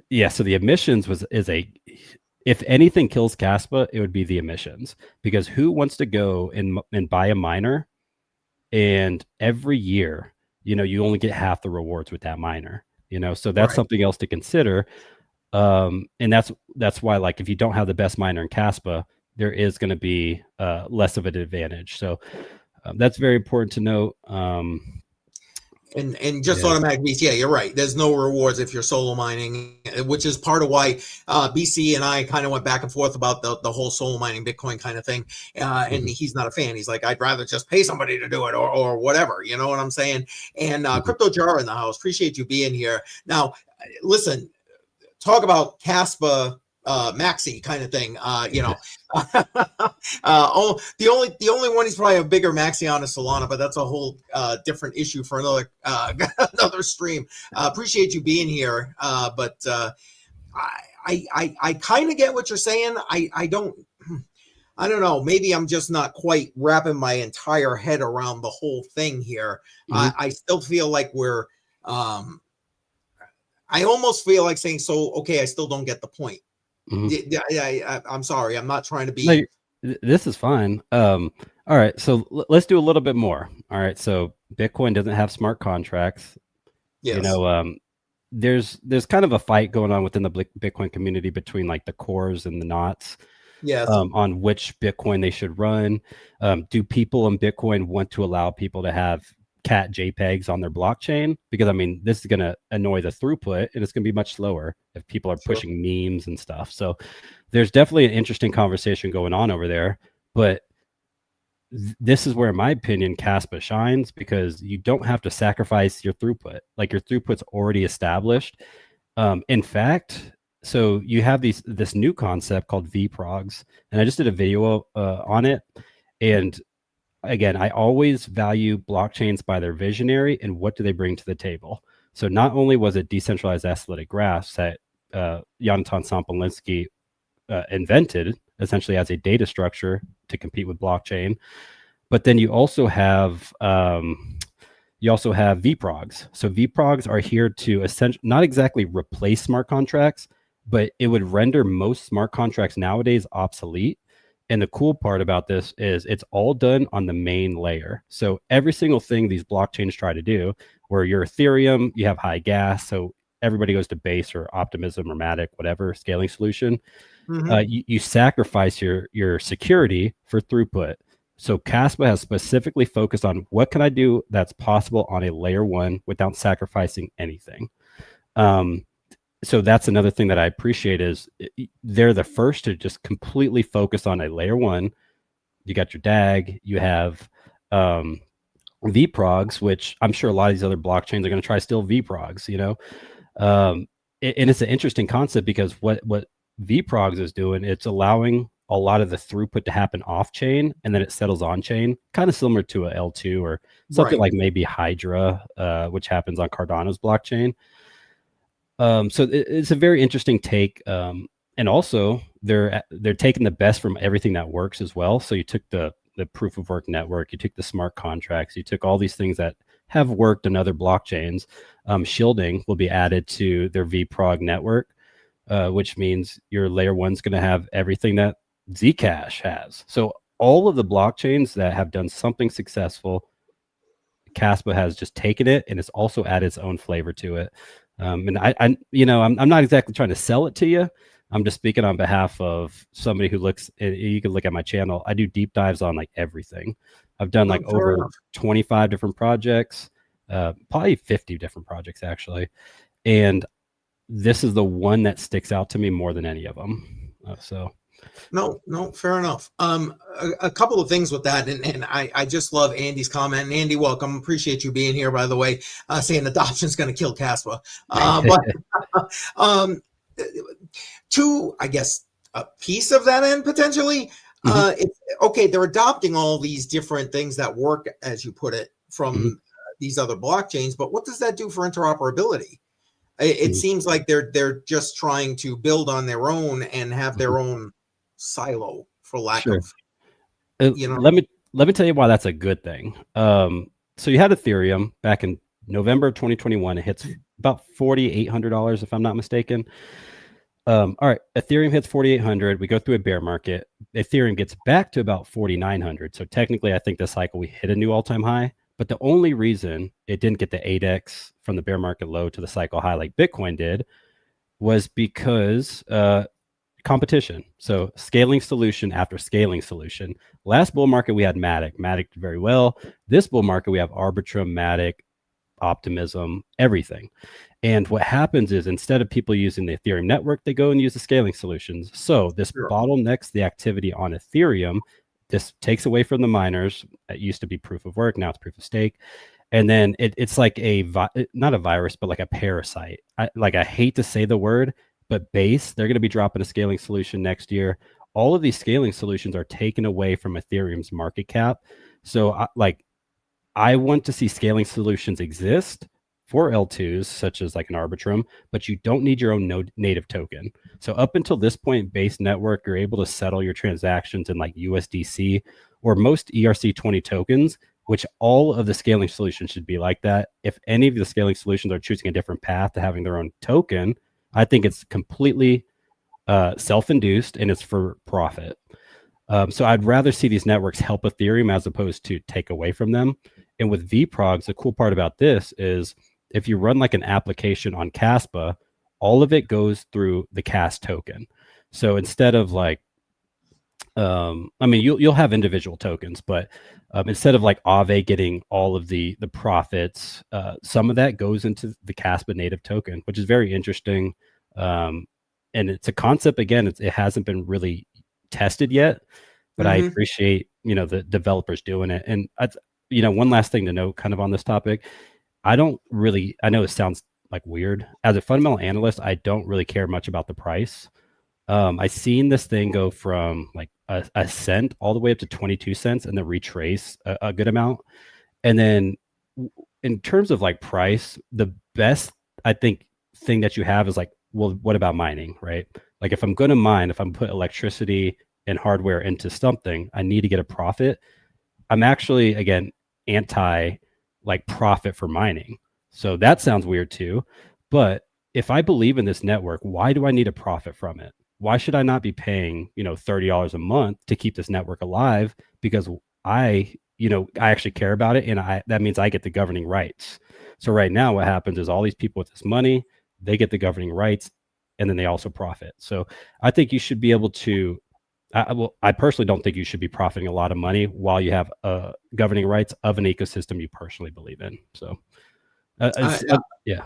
yeah, so the emissions if anything kills Kaspa, it would be the emissions, because who wants to go and buy a miner, and every year, you only get half the rewards with that miner, so that's something else to consider. And that's why, like, if you don't have the best miner in Kaspa, there is going to be less of an advantage. So that's very important to note. And just automatic, yeah, you're right. There's no rewards if you're solo mining, which is part of why BC and I kind of went back and forth about the whole solo mining Bitcoin kind of thing. And he's not a fan. He's like, I'd rather just pay somebody to do it or whatever. You know what I'm saying? And Crypto Jar in the house. Appreciate you being here. Now, listen, talk about Kaspa maxi kind of thing. The only one he's probably a bigger maxi on is Solana, but that's a whole different issue for another another stream. Appreciate you being here, but I kind of get what you're saying. I don't know. Maybe I'm just not quite wrapping my entire head around the whole thing here. I still feel like we're I almost feel like saying, so okay, I still don't get the point. I'm sorry. I'm not trying to be. No, this is fine. All right. So let's do a little bit more. All right. So Bitcoin doesn't have smart contracts. Yes. There's kind of a fight going on within the Bitcoin community between like the cores and the knots. Yes. On which Bitcoin they should run. Do people in Bitcoin want to allow people to have cat JPEGs on their blockchain? Because this is going to annoy the throughput, and it's going to be much slower if people are pushing memes and stuff. So there's definitely an interesting conversation going on over there. But this is where, in my opinion, Kaspa shines, because you don't have to sacrifice your throughput. Like, your throughput's already established. In fact, so you have this new concept called vprogs, and I just did a video on it. And again, I always value blockchains by their visionary and what do they bring to the table. So not only was it decentralized acyclic graphs that Yonatan Sampolinsky invented essentially as a data structure to compete with blockchain, but then you also have vprogs. So vprogs are here to not exactly replace smart contracts, but it would render most smart contracts nowadays obsolete. And the cool part about this is it's all done on the main layer. So every single thing these blockchains try to do, where your Ethereum, you have high gas, so everybody goes to Base or Optimism or Matic, whatever scaling solution. You sacrifice your security for throughput. So Kaspa has specifically focused on what can I do that's possible on a layer one without sacrificing anything. So that's another thing that I appreciate, is they're the first to just completely focus on a layer one. You got your DAG, you have vprogs, which I'm sure a lot of these other blockchains are going to try to steal vprogs, and it's an interesting concept, because what vprogs is doing, it's allowing a lot of the throughput to happen off chain, and then it settles on chain, kind of similar to a L2 or something like maybe Hydra, which happens on Cardano's blockchain. So it's a very interesting take. And also they're taking the best from everything that works as well. So you took the proof of work network, you took the smart contracts, you took all these things that have worked in other blockchains. Shielding will be added to their vprog network, which means your layer one's going to have everything that Zcash has. So all of the blockchains that have done something successful, Kaspa has just taken it, and it's also added its own flavor to it. And I'm not exactly trying to sell it to you. I'm just speaking on behalf of somebody who looks. You can look at my channel. I do deep dives on like everything. I've done like over 25 different projects, probably 50 different projects actually, and this is the one that sticks out to me more than any of them. No, fair enough. A couple of things with that, and I just love Andy's comment. And Andy, welcome. Appreciate you being here, by the way, saying adoption is going to kill Kaspa. But to, I guess, a piece of that end potentially, it's okay. They're adopting all these different things that work, as you put it, from these other blockchains. But what does that do for interoperability? It seems like they're just trying to build on their own and have their own silo, for lack of, Let me tell you why that's a good thing. So you had Ethereum back in November 2021. It hits about $4,800 if I'm not mistaken. All right, Ethereum hits 4,800. We go through a bear market. Ethereum gets back to about 4,900. So technically, I think this cycle we hit a new all-time high. But the only reason it didn't get the 8x from the bear market low to the cycle high like Bitcoin did was because competition. So scaling solution after scaling solution. Last bull market, we had Matic. Matic did very well. This bull market, we have Arbitrum, Matic, Optimism, everything. And what happens is instead of people using the Ethereum network, they go and use the scaling solutions. So this bottlenecks the activity on Ethereum. This takes away from the miners. It used to be proof of work. Now it's proof of stake. And then it's like not a virus, but like a parasite. I hate to say the word, but Base, they're going to be dropping a scaling solution next year. All of these scaling solutions are taken away from Ethereum's market cap. So I want to see scaling solutions exist for L2s, such as like an Arbitrum, but you don't need your own native token. So up until this point, Base Network, you're able to settle your transactions in like USDC or most ERC20 tokens, which all of the scaling solutions should be like that. If any of the scaling solutions are choosing a different path to having their own token, I think it's completely self-induced and it's for profit. So I'd rather see these networks help Ethereum as opposed to take away from them. And with VProgs, the cool part about this is if you run like an application on Kaspa, all of it goes through the Kas token. So instead of like, you'll have individual tokens, but instead of like Aave getting all of the profits, some of that goes into the Kaspa native token, which is very interesting. And it's a concept, again, it hasn't been really tested yet, but I appreciate, the developers doing it. And one last thing to note kind of on this topic, I know it sounds like weird. As a fundamental analyst, I don't really care much about the price. I seen this thing go from like a cent all the way up to 22 cents and then retrace a good amount. And then in terms of like price, the best, I think, thing that you have is like, well, what about mining, right? Like if I'm going to mine, if I'm put electricity and hardware into something, I need to get a profit. I'm actually, again, anti like profit for mining. So that sounds weird too. But if I believe in this network, why do I need a profit from it? Why should I not be paying, $30 a month to keep this network alive? Because I actually care about it. And that means I get the governing rights. So right now what happens is all these people with this money, they get the governing rights and then they also profit. So I think you should be able to, I personally don't think you should be profiting a lot of money while you have governing rights of an ecosystem you personally believe in. So yeah.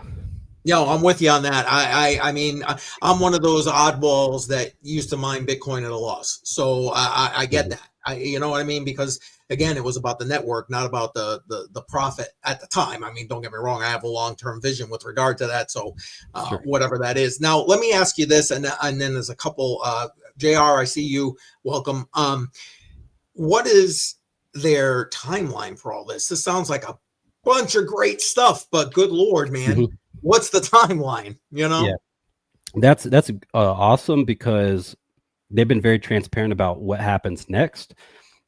Yeah, I'm with you on that. I mean, I'm one of those oddballs that used to mine Bitcoin at a loss. So I get that. You know what I mean? Because again, it was about the network, not about the profit at the time. I mean, don't get me wrong. I have a long-term vision with regard to that. So whatever that is. Now, let me ask you this, and then there's a couple. JR, I see you. Welcome. What is their timeline for all this? This sounds like a bunch of great stuff, but good Lord, man. What's the timeline? Yeah, that's awesome because they've been very transparent about what happens next.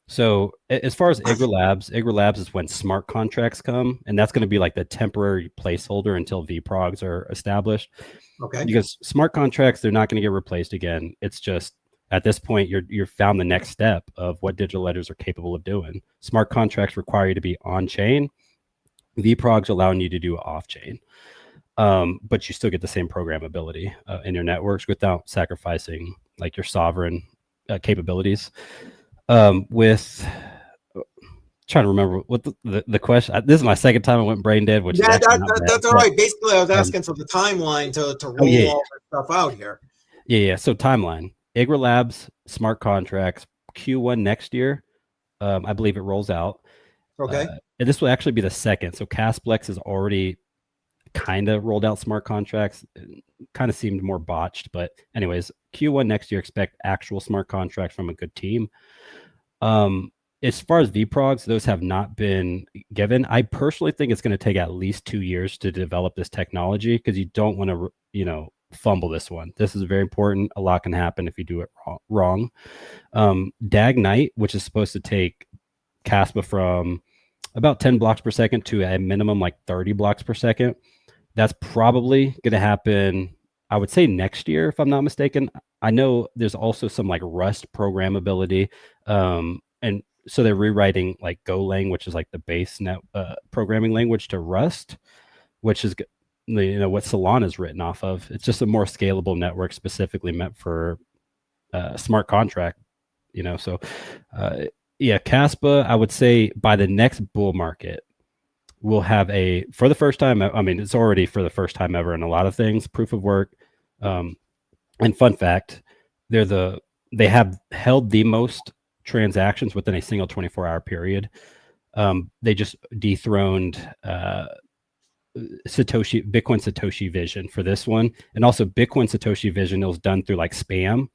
So as far as Igra Labs is when smart contracts come, and that's going to be like the temporary placeholder until VProgs are established. Okay. Because smart contracts, they're not going to get replaced again. It's just at this point you're found the next step of what digital ledgers are capable of doing. Smart contracts require you to be on chain. VProgs allowing you to do off chain. But you still get the same programmability in your networks without sacrificing like your sovereign capabilities. With trying to remember what the question. This is my second time I went brain dead, which that's all right. Basically, I was asking for the timeline to roll all this stuff out here. Yeah. So timeline: Igra Labs, smart contracts, Q1 next year. I believe it rolls out. Okay. And this will actually be the second. So Casplex has already kind of rolled out smart contracts. Kind of seemed more botched, but anyways, Q1 next year, expect actual smart contracts from a good team. as far as VPROGs, those have not been given. I personally think it's going to take at least 2 years to develop this technology, because you don't want to, fumble this one. This is very important. A lot can happen if you do it wrong. DAG Knight, which is supposed to take Kaspa from about 10 blocks per second to a minimum like 30 blocks per second. That's probably going to happen, I would say, next year, if I'm not mistaken. I know there's also some like Rust programmability. And so they're rewriting like Golang, which is like the base programming language, to Rust, which is what Solana is written off of. It's just a more scalable network specifically meant for smart contract. So Kaspa, I would say by the next bull market, we'll have for the first time. I mean, it's already for the first time ever in a lot of things, proof of work. And fun fact, they have held the most transactions within a single 24-hour period. They just dethroned Bitcoin Satoshi Vision for this one, and also Bitcoin Satoshi Vision, it was done through like spam.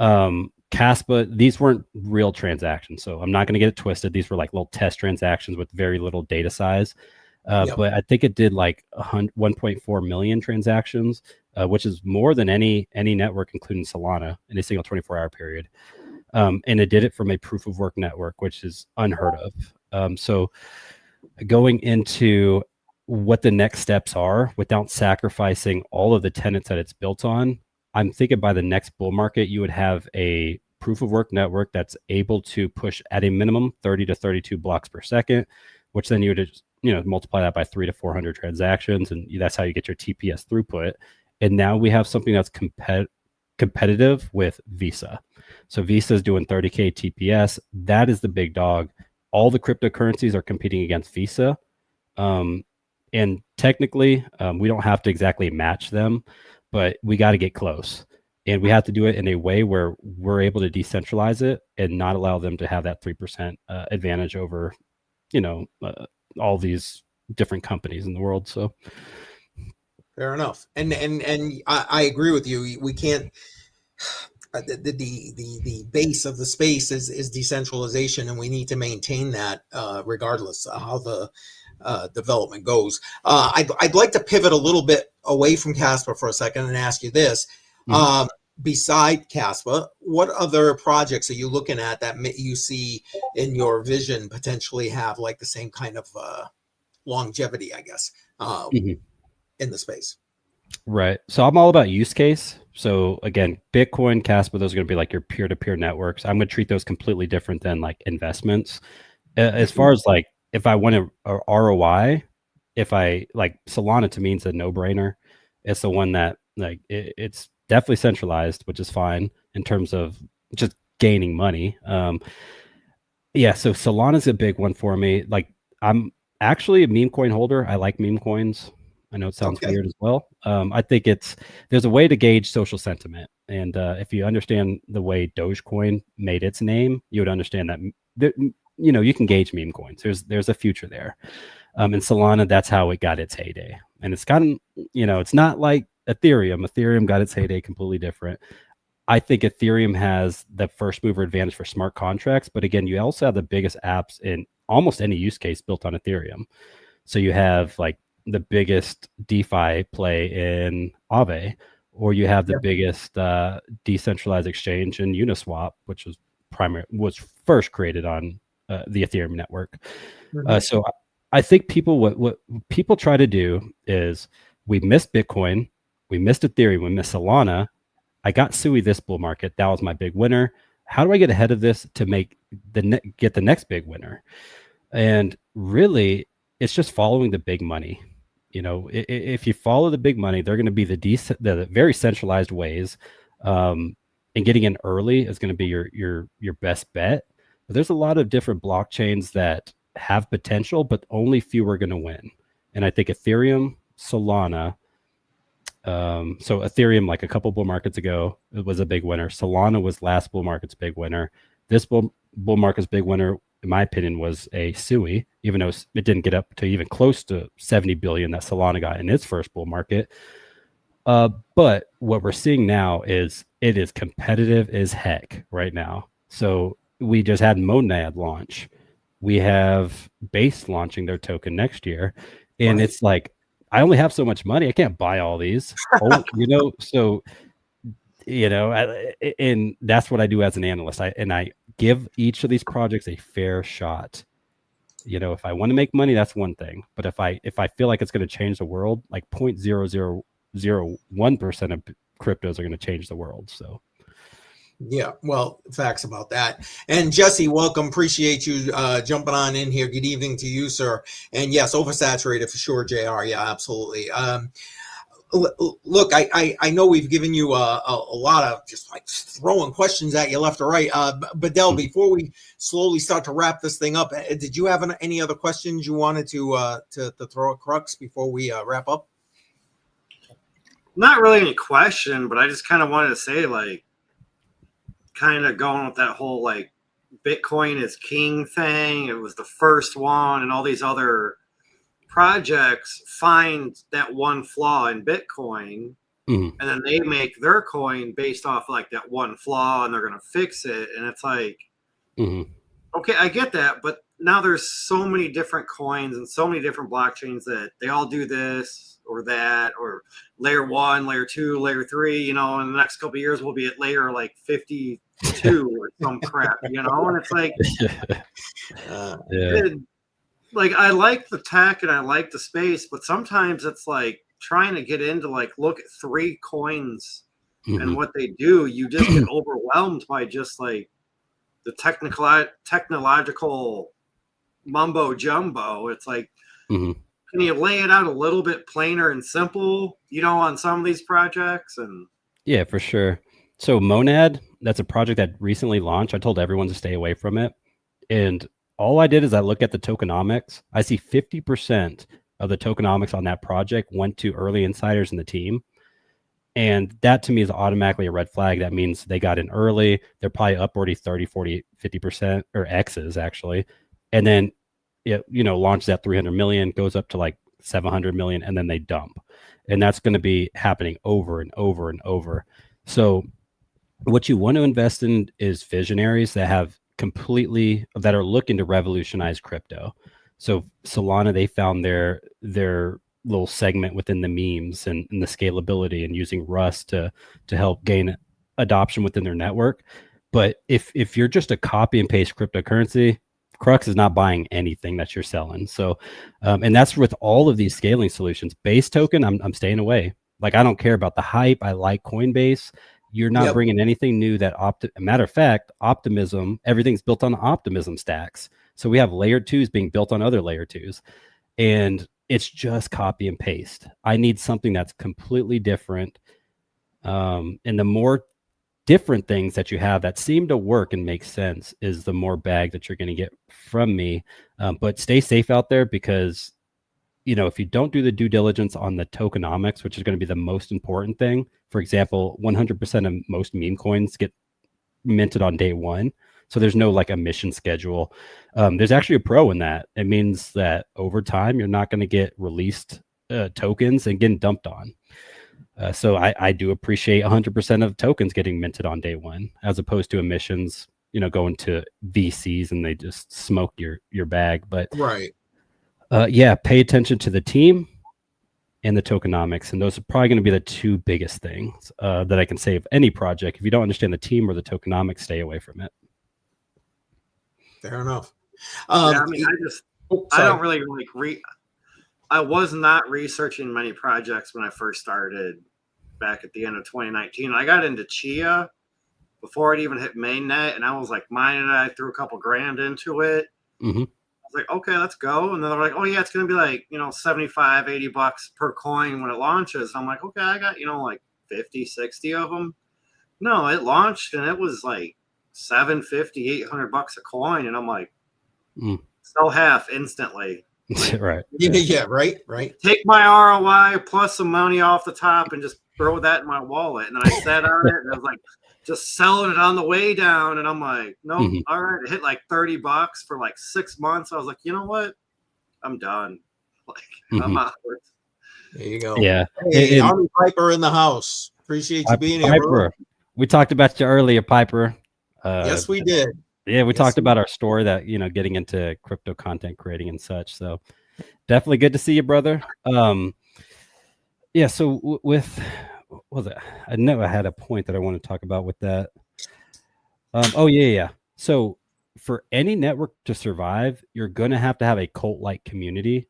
Kaspa, these weren't real transactions, so I'm not going to get it twisted. These were like little test transactions with very little data size. But I think it did like 1.4 million transactions, which is more than any network, including Solana, in a single 24-hour period. And it did it from a proof of work network, which is unheard of. So going into what the next steps are without sacrificing all of the tenets that it's built on, I'm thinking by the next bull market, you would have a proof of work network that's able to push at a minimum 30 to 32 blocks per second, which then you would just, multiply that by 300 to 400 transactions. And that's how you get your TPS throughput. And now we have something that's competitive with Visa. So Visa is doing 30K TPS. That is the big dog. All the cryptocurrencies are competing against Visa. And technically, we don't have to exactly match them, but we got to get close. And we have to do it in a way where we're able to decentralize it and not allow them to have that 3% advantage over, all these different companies in the world. So fair enough. And I agree with you. We can't. The base of the space is decentralization, and we need to maintain that regardless of how the development goes. I'd like to pivot a little bit away from Kaspa for a second and ask you this. Mm-hmm. Beside Kaspa, what other projects are you looking at that you see in your vision potentially have like the same kind of longevity, I guess, in the space? Right. So I'm all about use case. So again, Bitcoin, Kaspa, those are going to be like your peer-to-peer networks. I'm going to treat those completely different than like investments. As far as like, if I want a ROI, if I like Solana, to me, it's a no-brainer. It's the one that like it's definitely centralized, which is fine in terms of just gaining money. So Solana's a big one for me. Like, I'm actually a meme coin holder. I like meme coins. I know it sounds weird as well. I think there's a way to gauge social sentiment. And if you understand the way Dogecoin made its name, you would understand that, you can gauge meme coins. There's a future there. And Solana, that's how it got its heyday. And it's gotten, it's not like Ethereum. Ethereum got its heyday completely different. I think Ethereum has the first mover advantage for smart contracts. But again, you also have the biggest apps in almost any use case built on Ethereum. So you have like the biggest DeFi play in Aave, or you have the biggest decentralized exchange in Uniswap, which was first created on the Ethereum network. So I think what people try to do is, we missed Bitcoin, we missed Ethereum, we missed Solana. I got Sui this bull market. That was my big winner. How do I get ahead of this to get the next big winner? And really, it's just following the big money. If you follow the big money, they're going to be the very centralized ways, and getting in early is going to be your best bet. But there's a lot of different blockchains that have potential, but only few are going to win. And I think Ethereum, Solana. So Ethereum, like a couple bull markets ago, it was a big winner. Solana was last bull market's big winner. This bull market's big winner, in my opinion, was a Sui, even though it didn't get up to even close to 70 billion that Solana got in its first bull market. But what we're seeing now is it is competitive as heck right now. So we just had Monad launch. We have Base launching their token next year. And it's like, I only have so much money. I can't buy all these, so, and that's what I do as an analyst. I give each of these projects a fair shot. If I want to make money, that's one thing. But if I feel like it's going to change the world, like 0.0001% of cryptos are going to change the world. So. Yeah, well, facts about that. And Jesse, welcome. Appreciate you jumping on in here. Good evening to you, sir. And yes, oversaturated for sure, JR. Yeah, absolutely. Look, I know we've given you a lot of just like throwing questions at you left or right. Badel, before we slowly start to wrap this thing up, did you have any other questions you wanted to throw at Crux before we wrap up? Not really any question, but I just kind of wanted to say, like, kind of going with that whole like Bitcoin is king thing. It was the first one, and all these other projects find that one flaw in Bitcoin, and then they make their coin based off like that one flaw, and they're going to fix it. And it's like, okay, I get that, but now there's so many different coins and so many different blockchains that they all do this or that, or layer 1, layer 2, layer 3, in the next couple of years we'll be at layer like 52 or some crap, and it's like, like, I like the tech and I like the space, but sometimes it's like trying to get into like look at 3 coins and what they do, you just get overwhelmed by just like the technological mumbo jumbo. It's like, can you lay it out a little bit plainer and simple, on some of these projects? And yeah, for sure. So Monad, that's a project that recently launched. I told everyone to stay away from it. And all I did is I look at the tokenomics. I see 50% of the tokenomics on that project went to early insiders in the team. And that to me is automatically a red flag. That means they got in early. They're probably up already 30, 40, 50%, or X's actually. And then it, launches at 300 million, goes up to like 700 million, and then they dump. And that's going to be happening over and over and over. So what you want to invest in is visionaries that are looking to revolutionize crypto. So Solana, they found their little segment within the memes and the scalability, and using Rust to help gain adoption within their network. But if you're just a copy and paste cryptocurrency, Crux is not buying anything that you're selling. So, and that's with all of these scaling solutions. Base token, I'm staying away. Like, I don't care about the hype. I like Coinbase. You're not bringing anything new matter of fact, Optimism, everything's built on Optimism stacks. So we have layer 2s being built on other layer 2s, and it's just copy and paste. I need something that's completely different. And the more different things that you have that seem to work and make sense is the more bag that you're going to get from me. But stay safe out there, because if you don't do the due diligence on the tokenomics, which is going to be the most important thing. For example, 100% of most meme coins get minted on day 1. So there's no like emission schedule. There's actually a pro in that. It means that over time, you're not going to get released tokens and getting dumped on. So I do appreciate 100% of tokens getting minted on day 1, as opposed to emissions, going to VCs and they just smoke your bag. But pay attention to the team and the tokenomics. And those are probably going to be the 2 biggest things that I can say of any project. If you don't understand the team or the tokenomics, stay away from it. Fair enough. I don't really like I was not researching many projects when I first started back at the end of 2019. I got into Chia before it even hit mainnet, and I was like mining it. I threw a couple grand into it. I was like, okay, let's go. And then they're like, oh yeah, it's going to be like, $75, $80 per coin when it launches. I'm like, okay, I got, like 50, 60 of them. No, it launched and it was like $750, $800 a coin. And I'm like, sell half instantly. Like, right. Yeah. Right. Take my ROI plus some money off the top and just throw that in my wallet. And then I sat on it and I was like, just selling it on the way down. And I'm like, no, all right. It hit like $30 for like 6 months. I was like, you know what? I'm done. Like, I'm out. There you go. Yeah. Hey, Army Piper in the house. Appreciate you being here, bro. We talked about you earlier, Piper. Yes, we did. Yeah, we Yes, talked sir. about our story that, getting into crypto content creating and such. So definitely good to see you, brother. Yeah. So with, what was it? I know I had a point that I want to talk about with that. Oh yeah. So for any network to survive, you're going to have a cult-like community.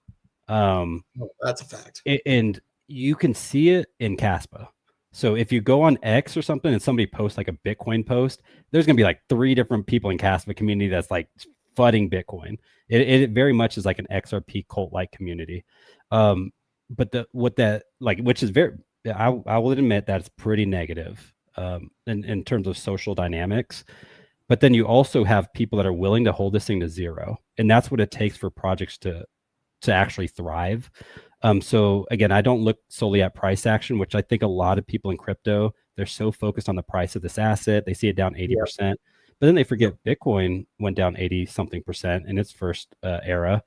That's a fact. And you can see it in Kaspa. So if you go on X or something and somebody posts like a Bitcoin post, there's going to be like 3 different people in Kaspa community that's like flooding Bitcoin. It very much is like an XRP cult-like community. But which is very, I will admit that's pretty negative in terms of social dynamics. But then you also have people that are willing to hold this thing to zero. And that's what it takes for projects to actually thrive. So again, I don't look solely at price action, which I think a lot of people in crypto, they're so focused on the price of this asset. They see it down 80%, but then they forget Bitcoin went down 80 something percent in its first era.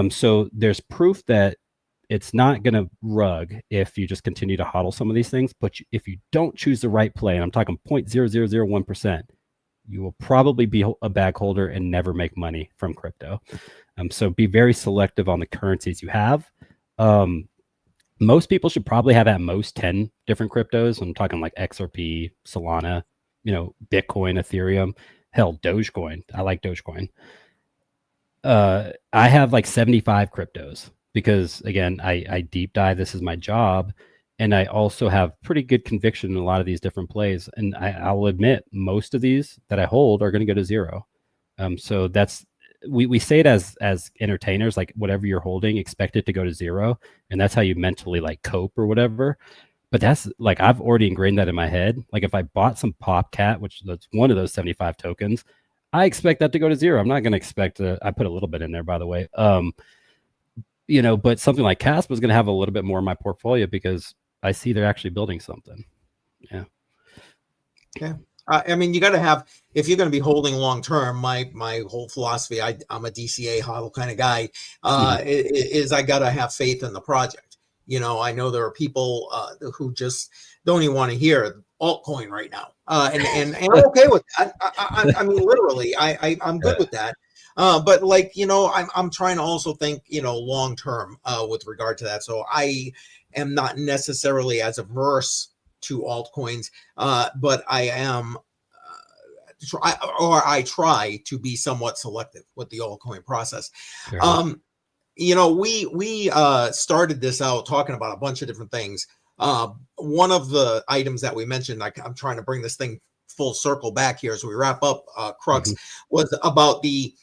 So there's proof that it's not going to rug if you just continue to hodl some of these things. But if you don't choose the right play, and I'm talking 0.0001%, you will probably be a bag holder and never make money from crypto. So be very selective on the currencies you have. Most people should probably have at most 10 different cryptos. I'm talking like XRP, Solana, Bitcoin, Ethereum, hell, Dogecoin. I like Dogecoin. I have like 75 cryptos because, again, I deep dive. This is my job. And I also have pretty good conviction in a lot of these different plays. And I will admit, most of these that I hold are going to go to zero. So that's, we say it as entertainers, like whatever you're holding, expect it to go to zero. And that's how you mentally like cope or whatever. But that's like, I've already ingrained that in my head. Like if I bought some PopCat, which that's one of those 75 tokens, I expect that to go to zero. I'm not going to expect I put a little bit in there, by the way. But something like Kaspa is going to have a little bit more in my portfolio because I see they're actually building something. Yeah. Yeah. I mean, you got to have, if you're going to be holding long term, my whole philosophy, I'm a DCA hodl kind of guy, is I got to have faith in the project. I know there are people who just don't even want to hear altcoin right now. And I'm okay with that. I mean, literally, I'm good with that. But like, I'm trying to also think, long term with regard to that. So I am not necessarily as averse to altcoins, but I am, I try to be somewhat selective with the altcoin process. We started this out talking about a bunch of different things. One of the items that we mentioned, I'm trying to bring this thing full circle back here as we wrap up, Crux, was about the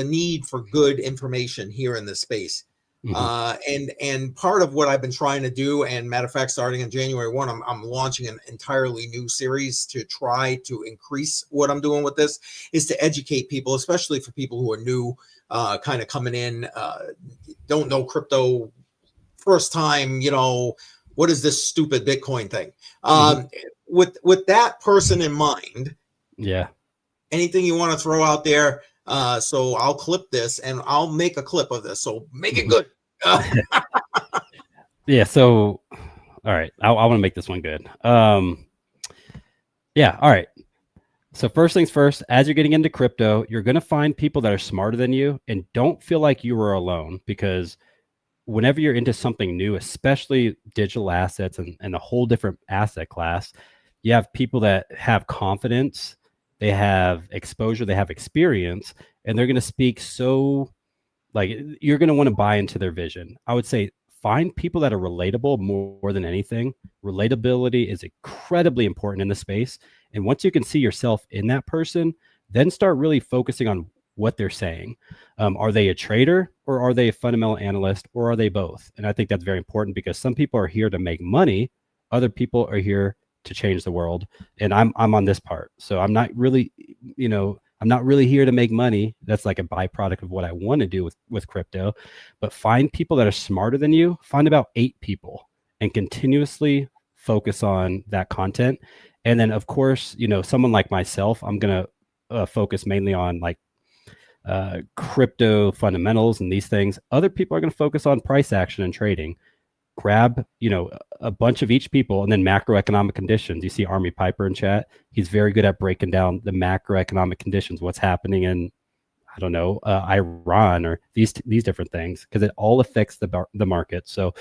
need for good information here in this space. And part of what I've been trying to do, and matter of fact, starting in January 1, I'm launching an entirely new series to try to increase what I'm doing with this, is to educate people, especially for people who are new, kind of coming in, don't know crypto, first time, what is this stupid Bitcoin thing? With that person in mind, anything you want to throw out there? So I'll clip this and I'll make a clip of this. So make it good. Yeah. So, all right. I want to make this one good. Yeah. All right. So first things first, as you're getting into crypto, you're going to find people that are smarter than you, and don't feel like you are alone, because whenever you're into something new, especially digital assets and a whole different asset class, you have people that have confidence, they have exposure, they have experience, and they're going to speak so, like, you're going to want to buy into their vision. I would say find people that are relatable more than anything. Relatability is incredibly important in the space. And once you can see yourself in that person, then start really focusing on what they're saying. Are they a trader, or are they a fundamental analyst, or are they both? And I think that's very important, because some people are here to make money. Other people are here to change the world. And I'm on this part. So I'm not really, I'm not really here to make money. That's like a byproduct of what I want to do with crypto. But find people that are smarter than you. Find about 8 people and continuously focus on that content. And then, of course, someone like myself, I'm going to focus mainly on like crypto fundamentals and these things. Other people are going to focus on price action and trading. grab, a bunch of each people, and then macroeconomic conditions. You see Army Piper in chat. He's very good at breaking down the macroeconomic conditions, what's happening in, I don't know, Iran or these different things, because it all affects the market. So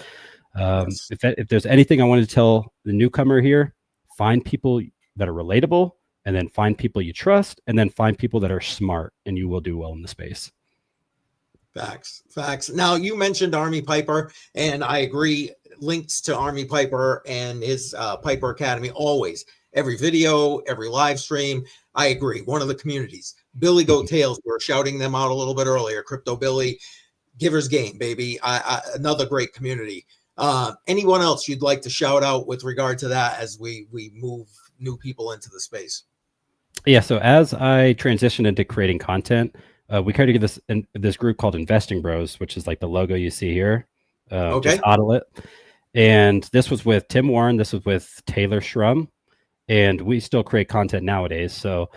Yes. if there's anything I wanted to tell the newcomer here, find people that are relatable, and then find people you trust, and then find people that are smart, and you will do well in the space. Facts. Now, you mentioned Army Piper, and I agree. Links to Army Piper and his Piper Academy always. Every video, every live stream. I agree. One of the communities. Billy Goat Tales, we were shouting them out a little bit earlier. Crypto Billy, Giver's Game, baby. Another great community. Anyone else you'd like to shout out with regard to that as we move new people into the space? Yeah, so as I transitioned into creating content, we kind of get this group called Investing Bros, which is like the logo you see here. Okay. Just HODL it. And this was with Tim Warren. This was with Taylor Shrum. And we still create content nowadays. So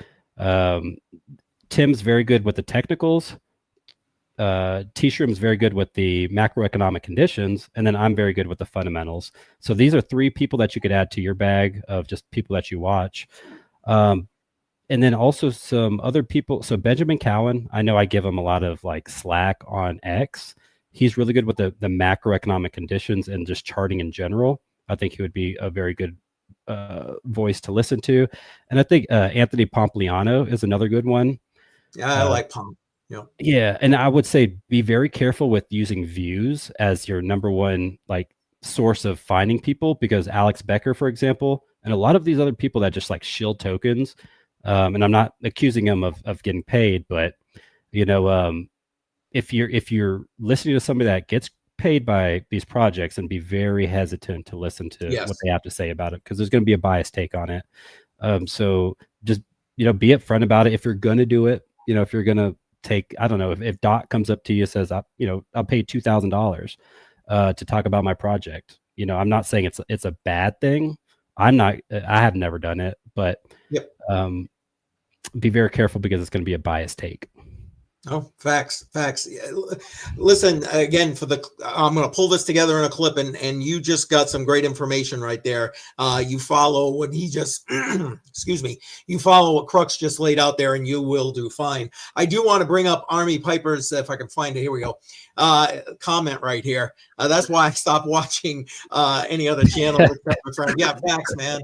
Tim's very good with the technicals. T-Shroom's very good with the macroeconomic conditions. And then I'm very good with the fundamentals. So these are 3 people that you could add to your bag of just people that you watch. And then also some other people. So Benjamin Cowan, I know I give him a lot of like slack on X. He's really good with the macroeconomic conditions and just charting in general. I think he would be a very good voice to listen to. And I think Anthony Pompliano is another good one. Yeah, I like Pomp. Yeah. And I would say be very careful with using views as your number one like source of finding people, because Alex Becker, for example, and a lot of these other people that just like shield tokens, and I'm not accusing them of getting paid, but if you're listening to somebody that gets paid by these projects, and be very hesitant to listen to what they have to say about it, because there's going to be a biased take on it. So just be upfront about it. If you're going to do it, if you're going to take, I don't know, if Dot comes up to you and says, I'll pay $2,000 to talk about my project. I'm not saying it's a bad thing. I have never done it, but be very careful, because it's going to be a biased take. Oh, facts. Listen, again, I'm going to pull this together in a clip, and you just got some great information right there. You follow what he just, excuse me, you follow what Crux just laid out there, and you will do fine. I do want to bring up Army Piper's, if I can find it, here we go, comment right here. That's why I stopped watching any other channel except for friends. Yeah, facts, man.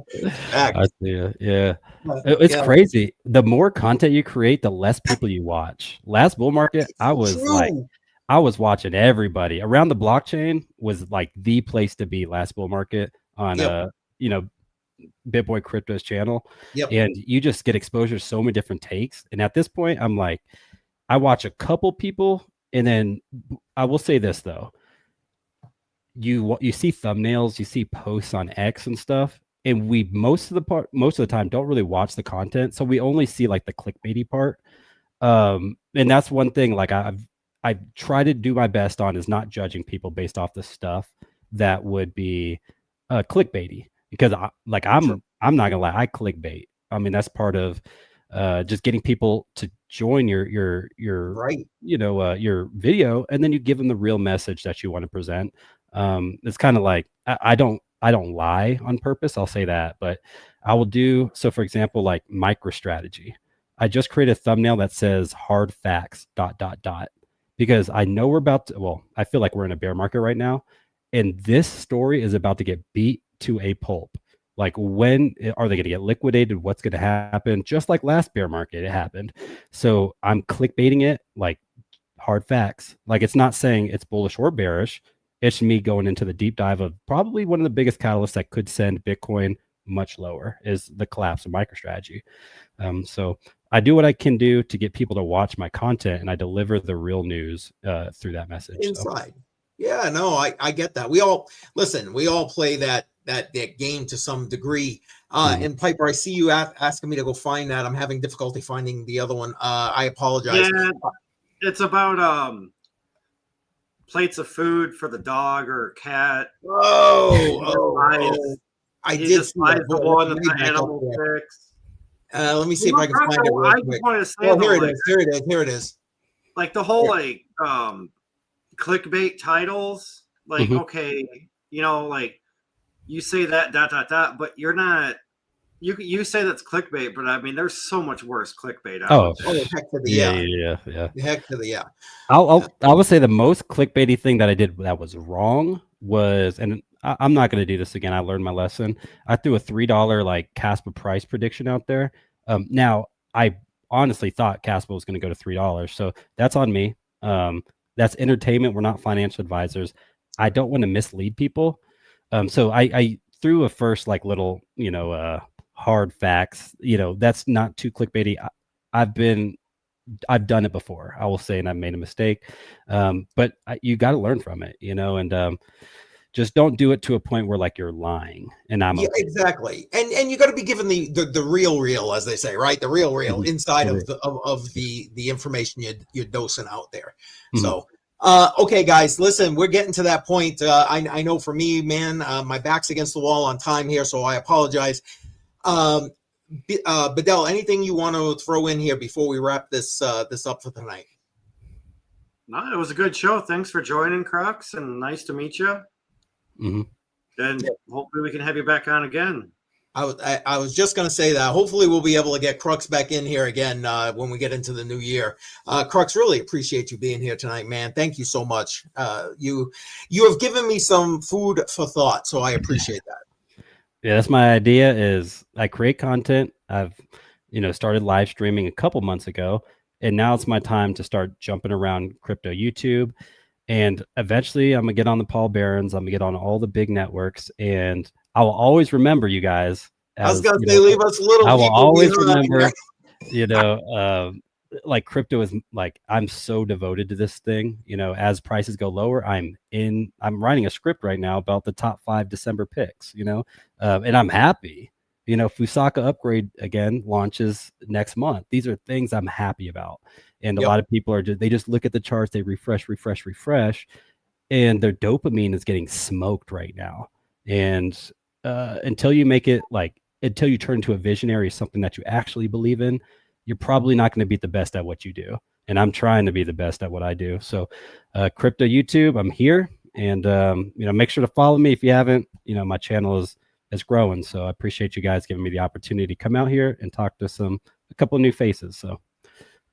Facts. I see it. Yeah. It's crazy. The more content you create, the less people you watch. Last bull market, I was watching everybody. Around the Blockchain was like the place to be last bull market on BitBoy Crypto's channel. And you just get exposure to so many different takes. And at this point, I'm like, I watch a couple people, and then I will say this though. You see thumbnails, you see posts on X and stuff. And we most of the time don't really watch the content, so we only see like the clickbaity part. And that's one thing like I try to do my best on, is not judging people based off the stuff that would be clickbaity, because I'm not gonna lie, I clickbait. I mean, that's part of just getting people to join your right, your video, and then you give them the real message that you want to present. It's kind of like I don't lie on purpose, I'll say that, but I will do so. For example, like MicroStrategy, I just created a thumbnail that says hard facts ... because I know I feel like we're in a bear market right now, and this story is about to get beat to a pulp. Like, when are they going to get liquidated? What's going to happen? Just like last bear market, it happened. So I'm clickbaiting it like hard facts. Like, it's not saying it's bullish or bearish. It's me going into the deep dive of probably one of the biggest catalysts that could send Bitcoin much lower, is the collapse of MicroStrategy. So I do what I can do to get people to watch my content, and I deliver the real news through that message. Inside. So. Yeah, no, I get that. We all play that game to some degree. And Piper, I see you asking me to go find that. I'm having difficulty finding the other one. I apologize. Yeah, it's about plates of food for the dog or cat. I did see that. The one that the animal picks. Let me see if I can find it real quick. Here it is. Like the whole clickbait titles. Like, okay, you know, like you say that ... but you're not. You say that's clickbait, but I mean, there's so much worse clickbait out there. Heck to the yeah. Heck to the yeah. I would say the most clickbaity thing that I did that was wrong was, and I'm not going to do this again. I learned my lesson. I threw a $3 like Kaspa price prediction out there. Now I honestly thought Kaspa was going to go to $3, so that's on me. That's entertainment. We're not financial advisors. I don't want to mislead people. So I threw a first like little, you know, hard facts, you know, that's not too clickbaity. I've done it before, I will say, and I've made a mistake. But you got to learn from it, you know, and just don't do it to a point where like you're lying. And I'm exactly. And you got to be given the real, as they say, right? The real inside of the information you're dosing out there. So, okay, guys, listen, we're getting to that point. I know for me, man, my back's against the wall on time here, so I apologize. Badel, anything you want to throw in here before we wrap this up for tonight? No, it was a good show. Thanks for joining, Crux, and nice to meet you. And hopefully we can have you back on again. I was just going to say that. Hopefully we'll be able to get Crux back in here again when we get into the new year. Crux, really appreciate you being here tonight, man. Thank you so much. You have given me some food for thought, so I appreciate that. Yeah, that's my idea. Is I create content. I've, you know, started live streaming a couple months ago, and now it's my time to start jumping around crypto YouTube. And eventually I'm gonna get on the Paul Barons. I'm gonna get on all the big networks, and I will always remember you guys. I was gonna say, leave us little. I will always remember, you know, like crypto is like, I'm so devoted to this thing. You know, as prices go lower, I'm writing a script right now about the top 5 December picks, you know, and I'm happy. You know, Fusaka upgrade again launches next month. These are things I'm happy about. And a lot of people are they just look at the charts, they refresh, and their dopamine is getting smoked right now. And until you make it until you turn into a visionary, something that you actually believe in, you're probably not going to be the best at what you do. And I'm trying to be the best at what I do. So crypto YouTube, I'm here. And, you know, make sure to follow me if you haven't. You know, my channel is growing. So I appreciate you guys giving me the opportunity to come out here and talk to a couple of new faces. So.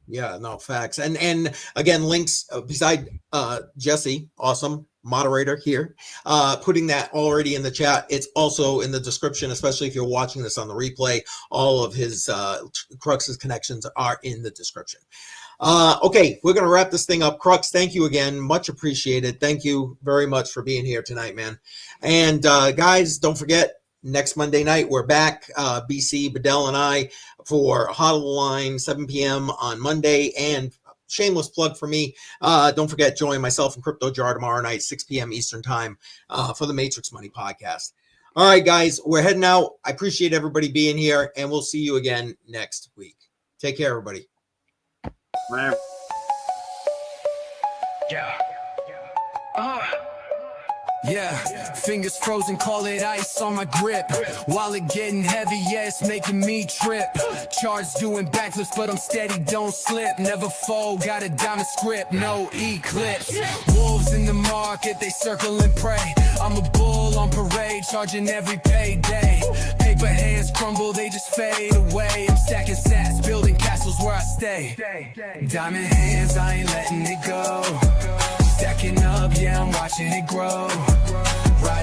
Yeah, no, facts. And again, links beside Jesse, awesome moderator here, putting that already in the chat. It's also in the description, especially if you're watching this on the replay. All of his Crux's connections are in the description. Okay, we're going to wrap this thing up. Crux, thank you again. Much appreciated. Thank you very much for being here tonight, man. And guys, don't forget, next Monday night, we're back, BC, Badel, and I, for HODL the Line, 7 p.m. on Monday. And shameless plug for me, don't forget, join myself and Crypto Jar tomorrow night, 6 p.m. Eastern Time, for the Matrix Money Podcast. All right, guys, we're heading out. I appreciate everybody being here, and we'll see you again next week. Take care, everybody. Bye. Yeah, fingers frozen, call it ice on my grip. Wallet getting heavy, yeah, it's making me trip. Charts doing backflips, but I'm steady, don't slip. Never fold, got a diamond script, no eclipse. Wolves in the market, they circle and pray. I'm a bull on parade, charging every payday. Paper hands crumble, they just fade away. I'm stacking sats, building castles where I stay. Diamond hands, I ain't letting it go. Stacking up, yeah, I'm watching it grow.